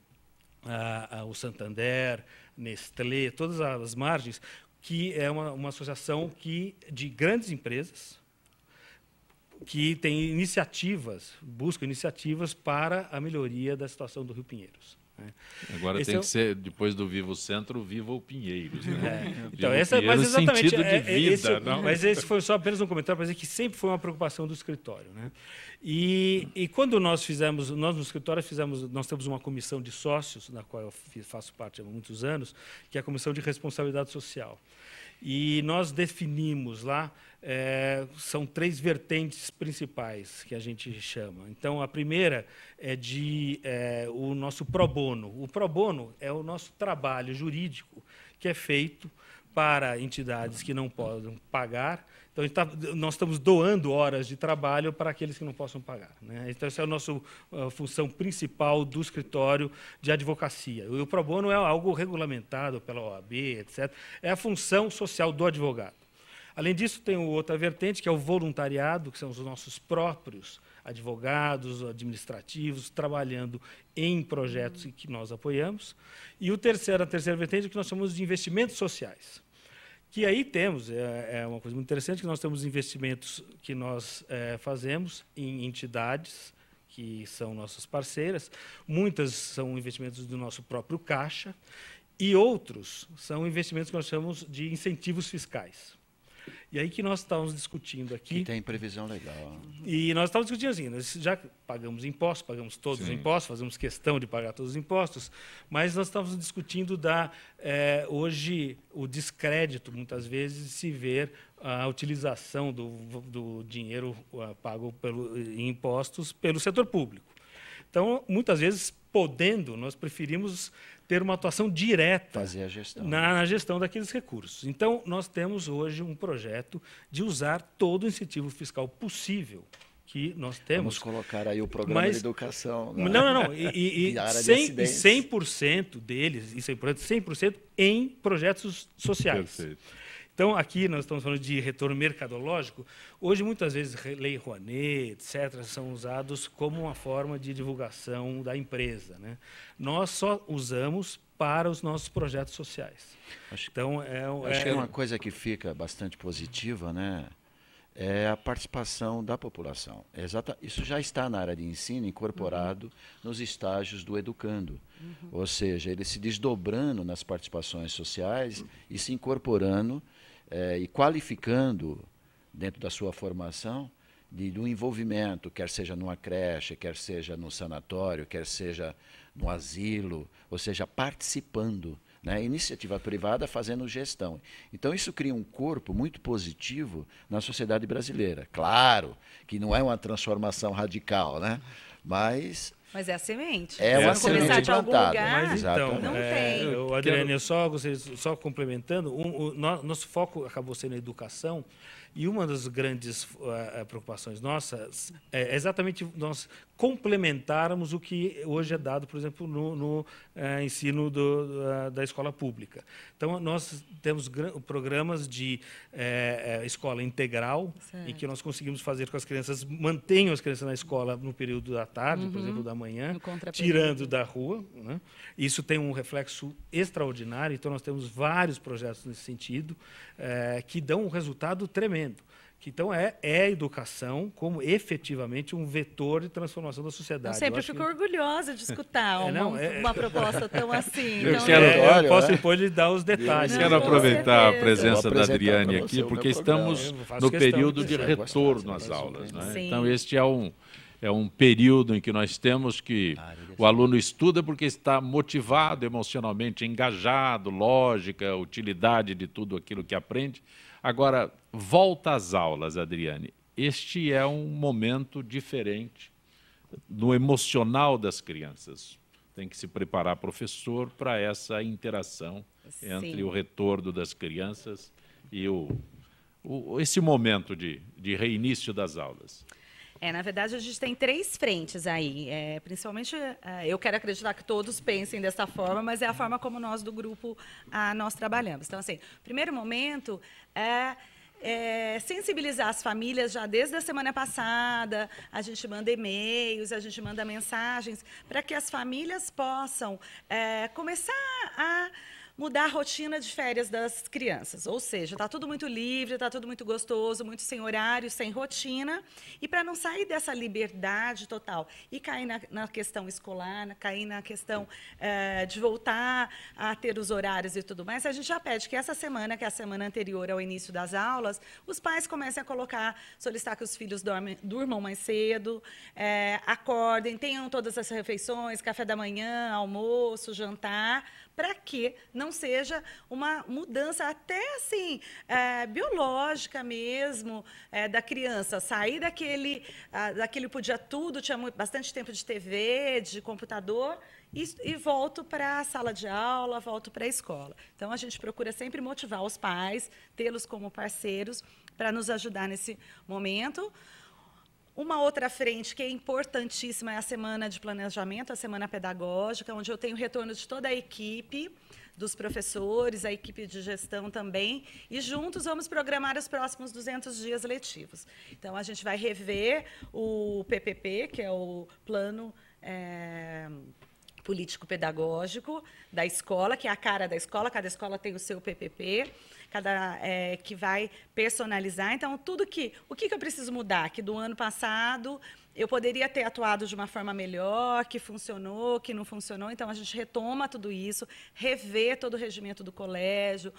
o Santander, Nestlé, todas as margens, que é uma associação de grandes empresas que tem iniciativas, busca iniciativas para a melhoria da situação do Rio Pinheiros. Agora tem que ser, depois do Vivo Centro, Viva o Pinheiros. Né? Então, mas exatamente, sentido de vida. Mas esse foi só apenas um comentário para dizer que sempre foi uma preocupação do escritório. Né? E quando nós no escritório nós temos uma comissão de sócios, da qual eu faço parte há muitos anos, que é a Comissão de Responsabilidade Social. E nós definimos lá, são 3 vertentes principais que a gente chama. Então, a primeira é o nosso pro bono. O pro bono é o nosso trabalho jurídico que é feito para entidades que não podem pagar. Então, nós estamos doando horas de trabalho para aqueles que não possam pagar. Né? Então, essa é a nossa função principal do escritório de advocacia. O pro bono é algo regulamentado pela OAB, etc. É a função social do advogado. Além disso, tem outra vertente, que é o voluntariado, que são os nossos próprios advogados, administrativos, trabalhando em projetos que nós apoiamos. E a terceira vertente é que nós chamamos de investimentos sociais. Que aí temos, é uma coisa muito interessante, que nós temos investimentos que nós fazemos em entidades que são nossas parceiras, muitas são investimentos do nosso próprio caixa, e outros são investimentos que nós chamamos de incentivos fiscais. E aí que nós estávamos discutindo aqui... Que tem previsão legal. E nós estávamos discutindo assim, nós já pagamos impostos, pagamos todos os impostos, fazemos questão de pagar todos os impostos, mas nós estávamos discutindo hoje o descrédito, muitas vezes, de se ver a utilização do dinheiro pago em impostos pelo setor público. Então, muitas vezes, nós preferimos ter uma atuação direta fazer a gestão. Na gestão daqueles recursos. Então, nós temos hoje um projeto de usar todo o incentivo fiscal possível que nós temos. Vamos colocar aí o programa de educação. Né? Não. E 100% deles, isso é importante, 100% em projetos sociais. Perfeito. Então, aqui nós estamos falando de retorno mercadológico. Hoje, muitas vezes, Lei Rouanet, etc., são usados como uma forma de divulgação da empresa, né? Nós só usamos para os nossos projetos sociais. Acho que uma coisa que fica bastante positiva, né, é a participação da população. Isso já está na área de ensino incorporado nos estágios do educando. Ou seja, ele se desdobrando nas participações sociais e se incorporando e qualificando dentro da sua formação do envolvimento, quer seja numa creche, quer seja no sanatório, quer seja no asilo, ou seja, participando, né? Iniciativa privada fazendo gestão. Então, isso cria um corpo muito positivo na sociedade brasileira. Claro que não é uma transformação radical, né? Mas é a semente. É uma semente começar de algum lugar, mas então, não tem. Adriane, só complementando, nosso foco acabou sendo a educação, e uma das grandes preocupações nossas é exatamente nós complementarmos o que hoje é dado, por exemplo, no ensino da escola pública. Então, nós temos programas de escola integral, em que nós conseguimos fazer com que as crianças mantenham as crianças na escola no período da tarde, por exemplo, da manhã, tirando da rua, né? Isso tem um reflexo extraordinário, então nós temos vários projetos nesse sentido, que dão um resultado tremendo. Então, é a educação como efetivamente um vetor de transformação da sociedade. Eu sempre fico orgulhosa de escutar uma proposta tão assim. Eu posso depois lhe dar os detalhes. Quero aproveitar a presença da Adriane aqui, porque estamos no período de retorno às aulas, né? Então, este é um período em que nós temos que o aluno estuda porque está motivado, emocionalmente engajado, lógica, utilidade de tudo aquilo que aprende. Agora, volta às aulas, Adriane. Este é um momento diferente no emocional das crianças. Tem que se preparar professor para essa interação entre o retorno das crianças e esse momento de reinício das aulas. Na verdade, a gente tem 3 frentes aí. Principalmente, eu quero acreditar que todos pensem dessa forma, mas é a forma como nós do grupo nós trabalhamos. Então, assim, o primeiro momento sensibilizar as famílias já desde a semana passada. A gente manda e-mails, a gente manda mensagens para que as famílias possam começar a mudar a rotina de férias das crianças. Ou seja, está tudo muito livre, está tudo muito gostoso, muito sem horário, sem rotina. E para não sair dessa liberdade total e cair na questão escolar, cair na questão de voltar a ter os horários e tudo mais, a gente já pede que essa semana, que é a semana anterior ao início das aulas, os pais comecem a solicitar que os filhos durmam mais cedo, acordem, tenham todas as refeições, café da manhã, almoço, jantar, para que não seja uma mudança até assim biológica mesmo da criança, sair daquele podia tudo, tinha bastante tempo de TV, de computador, e volto para a sala de aula, volto para a escola. Então, a gente procura sempre motivar os pais, tê-los como parceiros para nos ajudar nesse momento. Uma outra frente que é importantíssima é a semana de planejamento, a semana pedagógica, onde eu tenho retorno de toda a equipe, dos professores, a equipe de gestão também, e juntos vamos programar os próximos 200 dias letivos. Então, a gente vai rever o PPP, que é o Plano Político-Pedagógico da escola, que é a cara da escola, cada escola tem o seu PPP, que vai personalizar. Então, o que eu preciso mudar? Que do ano passado eu poderia ter atuado de uma forma melhor, que funcionou, que não funcionou. Então, a gente retoma tudo isso, revê todo o regimento do colégio,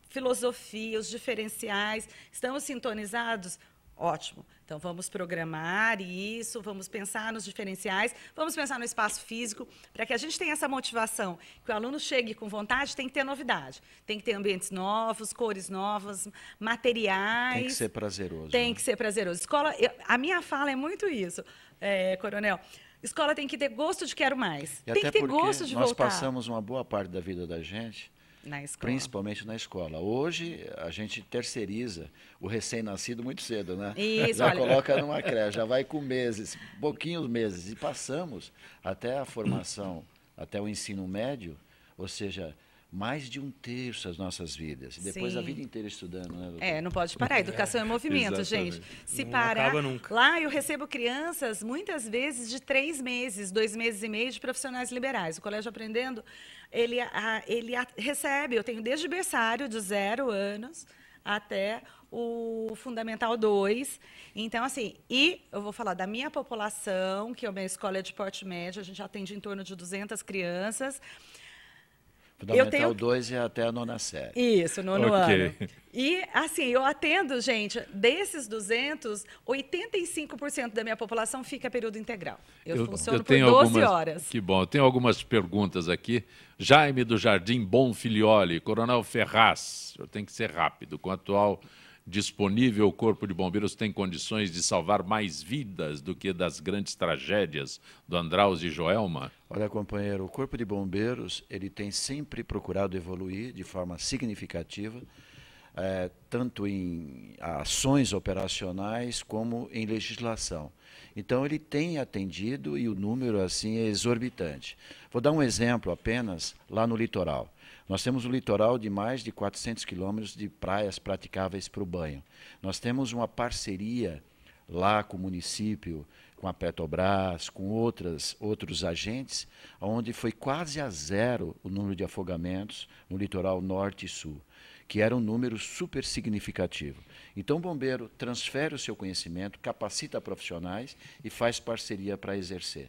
filosofia, os diferenciais. Estamos sintonizados? Ótimo. Então, vamos programar isso, vamos pensar nos diferenciais, vamos pensar no espaço físico, para que a gente tenha essa motivação, que o aluno chegue com vontade, tem que ter novidade, tem que ter ambientes novos, cores novas, materiais. Tem que ser prazeroso. Tem que ser prazeroso. Escola, a minha fala é muito isso, Coronel. Escola tem que ter gosto de quero mais. E tem que ter gosto de voltar. Nós passamos uma boa parte da vida da gente na escola. Principalmente na escola. Hoje, a gente terceiriza o recém-nascido muito cedo, né? Isso, já olha. coloca numa creche, já vai com meses, pouquinhos meses. E passamos até a formação, até o ensino médio, ou seja, mais de 1/3 das nossas vidas. E depois a vida inteira estudando, né, doutor? Não pode parar. Educação é movimento, gente. Se Não parar, acaba nunca. lá eu recebo crianças, muitas vezes, de 3 meses, 2 meses e meio de profissionais liberais. O Colégio Aprendendo, ele recebe, eu tenho desde berçário, de 0 anos, até o Fundamental 2. Então, assim, e eu vou falar da minha população, que a minha escola é de porte médio, a gente atende em torno de 200 crianças. Fundamental 2 é até a 9ª série. Isso, 9º ano. E, assim, eu atendo, gente, desses 200, 85% da minha população fica período integral. Eu funciono por 12 horas. Que bom. Eu tenho algumas perguntas aqui. Jaime do Jardim Bonfilioli, Coronel Ferraz, o senhor tem que ser rápido. Com o atual disponível, o Corpo de Bombeiros tem condições de salvar mais vidas do que das grandes tragédias do Andraus e Joelma? Olha, companheiro, o Corpo de Bombeiros ele tem sempre procurado evoluir de forma significativa, tanto em ações operacionais como em legislação. Então, ele tem atendido e o número assim é exorbitante. Vou dar um exemplo apenas lá no litoral. Nós temos um litoral de mais de 400 quilômetros de praias praticáveis para o banho. Nós temos uma parceria lá com o município, com a Petrobras, com outros agentes, onde foi quase a 0 o número de afogamentos no litoral norte e sul, que era um número super significativo. Então, o bombeiro transfere o seu conhecimento, capacita profissionais e faz parceria para exercer.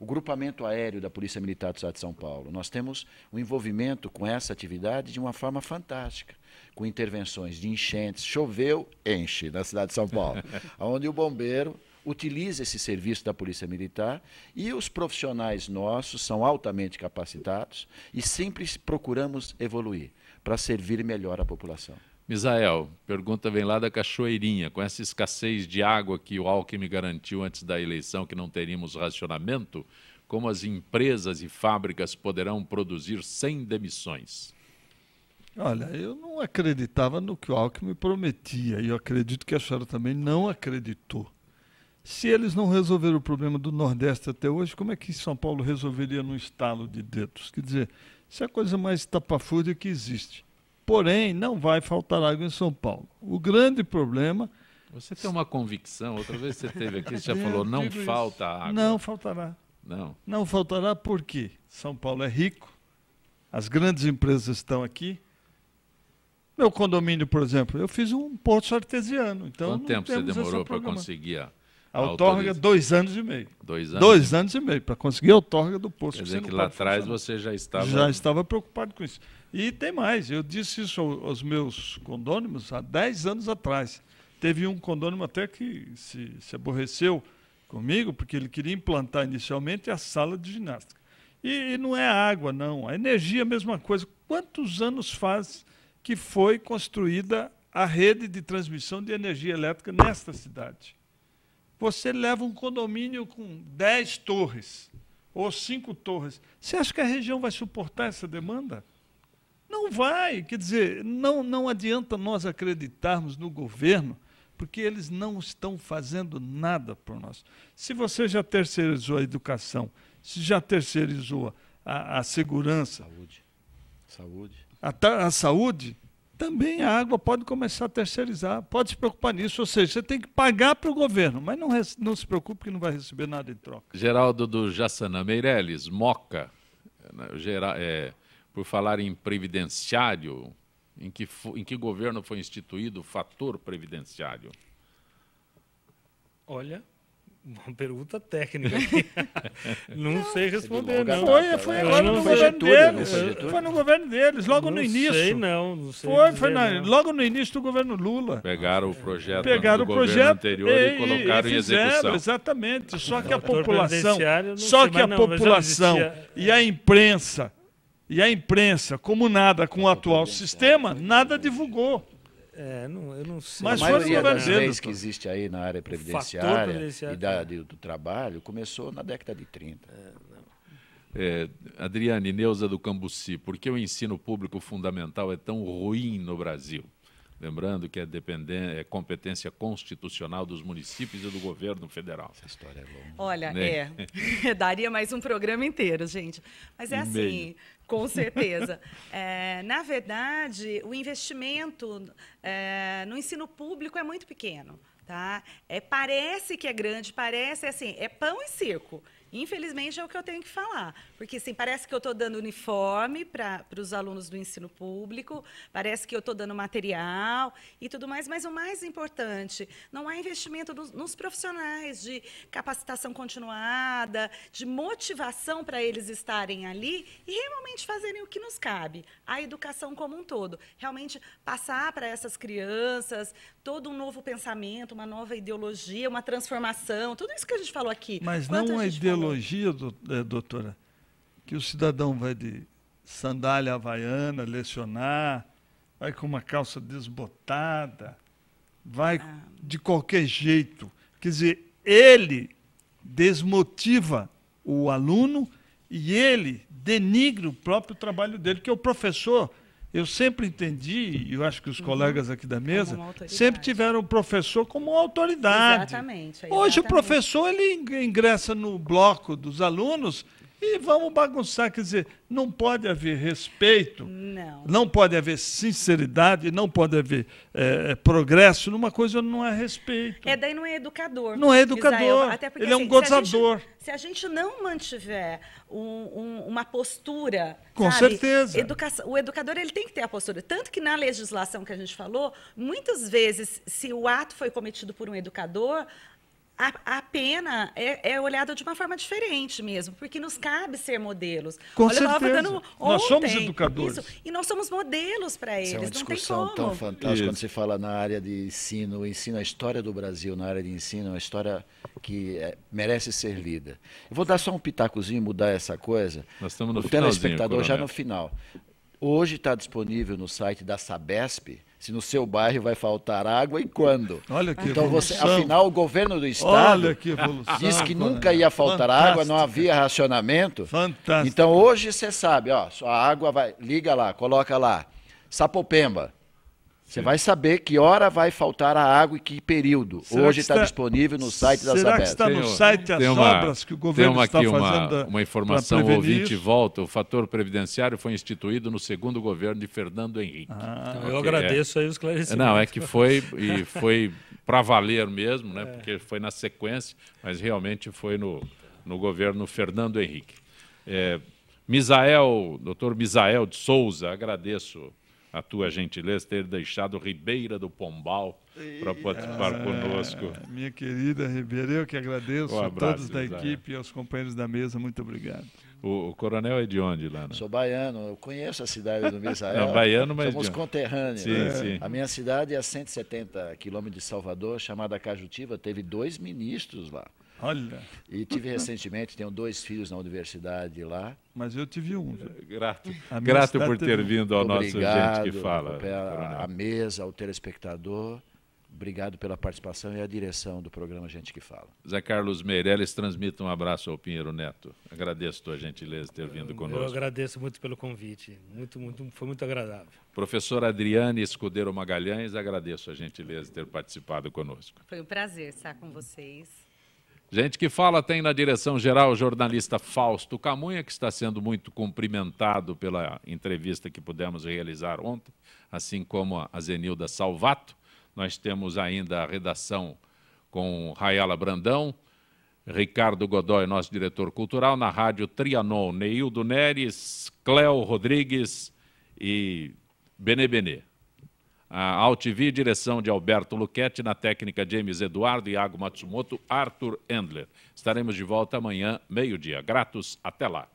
O grupamento aéreo da Polícia Militar do Estado de São Paulo, nós temos um envolvimento com essa atividade de uma forma fantástica, com intervenções de enchentes, choveu, enche na cidade de São Paulo, onde o bombeiro utiliza esse serviço da Polícia Militar e os profissionais nossos são altamente capacitados e sempre procuramos evoluir para servir melhor a população. Misael, pergunta vem lá da Cachoeirinha. Com essa escassez de água que o Alckmin garantiu antes da eleição que não teríamos racionamento, como as empresas e fábricas poderão produzir sem demissões? Olha, eu não acreditava no que o Alckmin prometia e eu acredito que a senhora também não acreditou. Se eles não resolveram o problema do Nordeste até hoje, como é que São Paulo resolveria num estalo de dedos? Quer dizer, isso é a coisa mais estapafúrdia que existe. Porém, não vai faltar água em São Paulo. O grande problema... Você tem uma convicção, outra vez você esteve aqui, você já falou, não falta água. Não faltará. Não. Não faltará porque São Paulo é rico, as grandes empresas estão aqui. Meu condomínio, por exemplo, eu fiz um poço artesiano. Então quanto tempo você demorou para conseguir a outorga? 2 anos e meio. 2 anos? 2 anos e meio, para conseguir a outorga do poço. Quer dizer que lá atrás você já estava... Já estava preocupado com isso. E tem mais, eu disse isso aos meus condôminos há 10 anos atrás. Teve um condômino até que se aborreceu comigo, porque ele queria implantar inicialmente a sala de ginástica. E não é a água, não. A energia é a mesma coisa. Quantos anos faz que foi construída a rede de transmissão de energia elétrica nesta cidade? Você leva um condomínio com 10 torres ou 5 torres. Você acha que a região vai suportar essa demanda? Não vai. Quer dizer, não adianta nós acreditarmos no governo, porque eles não estão fazendo nada por nós. Se você já terceirizou a educação, se já terceirizou a segurança, Saúde. A saúde, também a água pode começar a terceirizar, pode se preocupar nisso, ou seja, você tem que pagar para o governo, mas não se preocupe que não vai receber nada em troca. Geraldo do Jaçanã, Meirelles, Moca, por falar em previdenciário, em que governo foi instituído o fator previdenciário? Olha, uma pergunta técnica aqui. Não sei responder, não. Foi agora no governo deles. Foi no governo deles, logo no início. Não sei. Logo no início do governo Lula. Pegaram o projeto do governo anterior e colocaram em execução. Exatamente. Só que a população e a imprensa, como nada com o atual sistema, nada divulgou. Eu não sei. Mas a maioria das leis que existe aí na área previdenciária e do trabalho começou na década de 30. Adriane, Neuza do Cambuci, por que o ensino público fundamental é tão ruim no Brasil? Lembrando que é competência constitucional dos municípios e do governo federal. Essa história é longa. Olha, daria mais um programa inteiro, gente. Mas é assim, com certeza. Na verdade, o investimento no ensino público é muito pequeno. Tá? Parece que é grande, parece assim, é pão e circo. Infelizmente, é o que eu tenho que falar. Porque, assim, parece que eu estou dando uniforme para os alunos do ensino público, parece que eu estou dando material e tudo mais, mas o mais importante, não há investimento nos profissionais de capacitação continuada, de motivação para eles estarem ali e realmente fazerem o que nos cabe, a educação como um todo. Realmente passar para essas crianças todo um novo pensamento, uma nova ideologia, uma transformação, tudo isso que a gente falou aqui. Mas não é ideologia, doutora, que o cidadão vai de sandália havaiana lecionar, vai com uma calça desbotada, vai de qualquer jeito. Quer dizer, ele desmotiva o aluno e ele denigra o próprio trabalho dele, que é o professor. Eu sempre entendi, e eu acho que os colegas aqui da mesa sempre tiveram o professor como uma autoridade. Exatamente. Hoje o professor ele ingressa no bloco dos alunos e vamos bagunçar. Quer dizer, não pode haver respeito, não pode haver sinceridade, não pode haver progresso numa coisa que não é respeito. Daí não é educador. Não é educador, Israel, até porque, ele é um gozador. Se a gente não mantiver uma postura... Com certeza. O educador ele tem que ter a postura. Tanto que na legislação que a gente falou, muitas vezes, se o ato foi cometido por um educador, a pena é olhada de uma forma diferente mesmo, porque nos cabe ser modelos. Com certeza. Nós somos educadores. E nós somos modelos para eles. Isso é uma discussão tão fantástica quando se fala na área de ensino. O ensino, a história do Brasil na área de ensino é uma história que merece ser lida. Eu vou dar só um pitacozinho, mudar essa coisa. Nós estamos no o telespectador já no final. Hoje está disponível no site da Sabesp se no seu bairro vai faltar água e quando. Olha que então evolução. Afinal, o governo do estado disse que nunca ia faltar água, não havia racionamento. Fantástico. Então hoje você sabe, a água vai, liga lá, coloca lá, Sapopemba. Você vai saber que hora vai faltar a água e que período. Hoje está disponível no site da Sabesp. Será que está no site as obras que o governo está fazendo? Uma informação, o ouvinte volta. O fator previdenciário foi instituído no segundo governo de Fernando Henrique. Eu agradeço aí os esclarecimentos. Não, é que foi para valer mesmo, né? Porque foi na sequência, mas realmente foi no governo Fernando Henrique. Doutor Misael de Souza, agradeço a tua gentileza ter deixado Ribeira do Pombal para participar conosco. Minha querida Ribeira, eu que agradeço a todos da equipe e aos companheiros da mesa, muito obrigado. O coronel é de onde lá? Né? Sou baiano, eu conheço a cidade do Misael. Não, baiano, mas somos conterrâneos. Sim, sim. A minha cidade é a 170 quilômetros de Salvador, chamada Cajutiva, teve 2 ministros lá. Olha. E tive recentemente, tenho 2 filhos na universidade lá. Mas eu tive um. Grato por ter vindo ao nosso Gente que Fala. À mesa, ao telespectador. Obrigado pela participação e a direção do programa Gente que Fala. Zé Carlos Meirelles, transmita um abraço ao Pinheiro Neto. Agradeço a tua gentileza de ter vindo conosco. Eu agradeço muito pelo convite. Foi muito agradável. Professor Adriane Escudeiro Magalhães, agradeço a gentileza de ter participado conosco. Foi um prazer estar com vocês. Gente que fala tem na direção-geral o jornalista Fausto Camunha, que está sendo muito cumprimentado pela entrevista que pudemos realizar ontem, assim como a Zenilda Salvato. Nós temos ainda a redação com Rayala Brandão, Ricardo Godoy, nosso diretor cultural, na Rádio Trianon, Neildo Neres, Cléo Rodrigues e Benê. A AltV, direção de Alberto Luchetti, na técnica James Eduardo, Iago Matsumoto, Arthur Endler. Estaremos de volta amanhã, meio-dia. Gratos, até lá.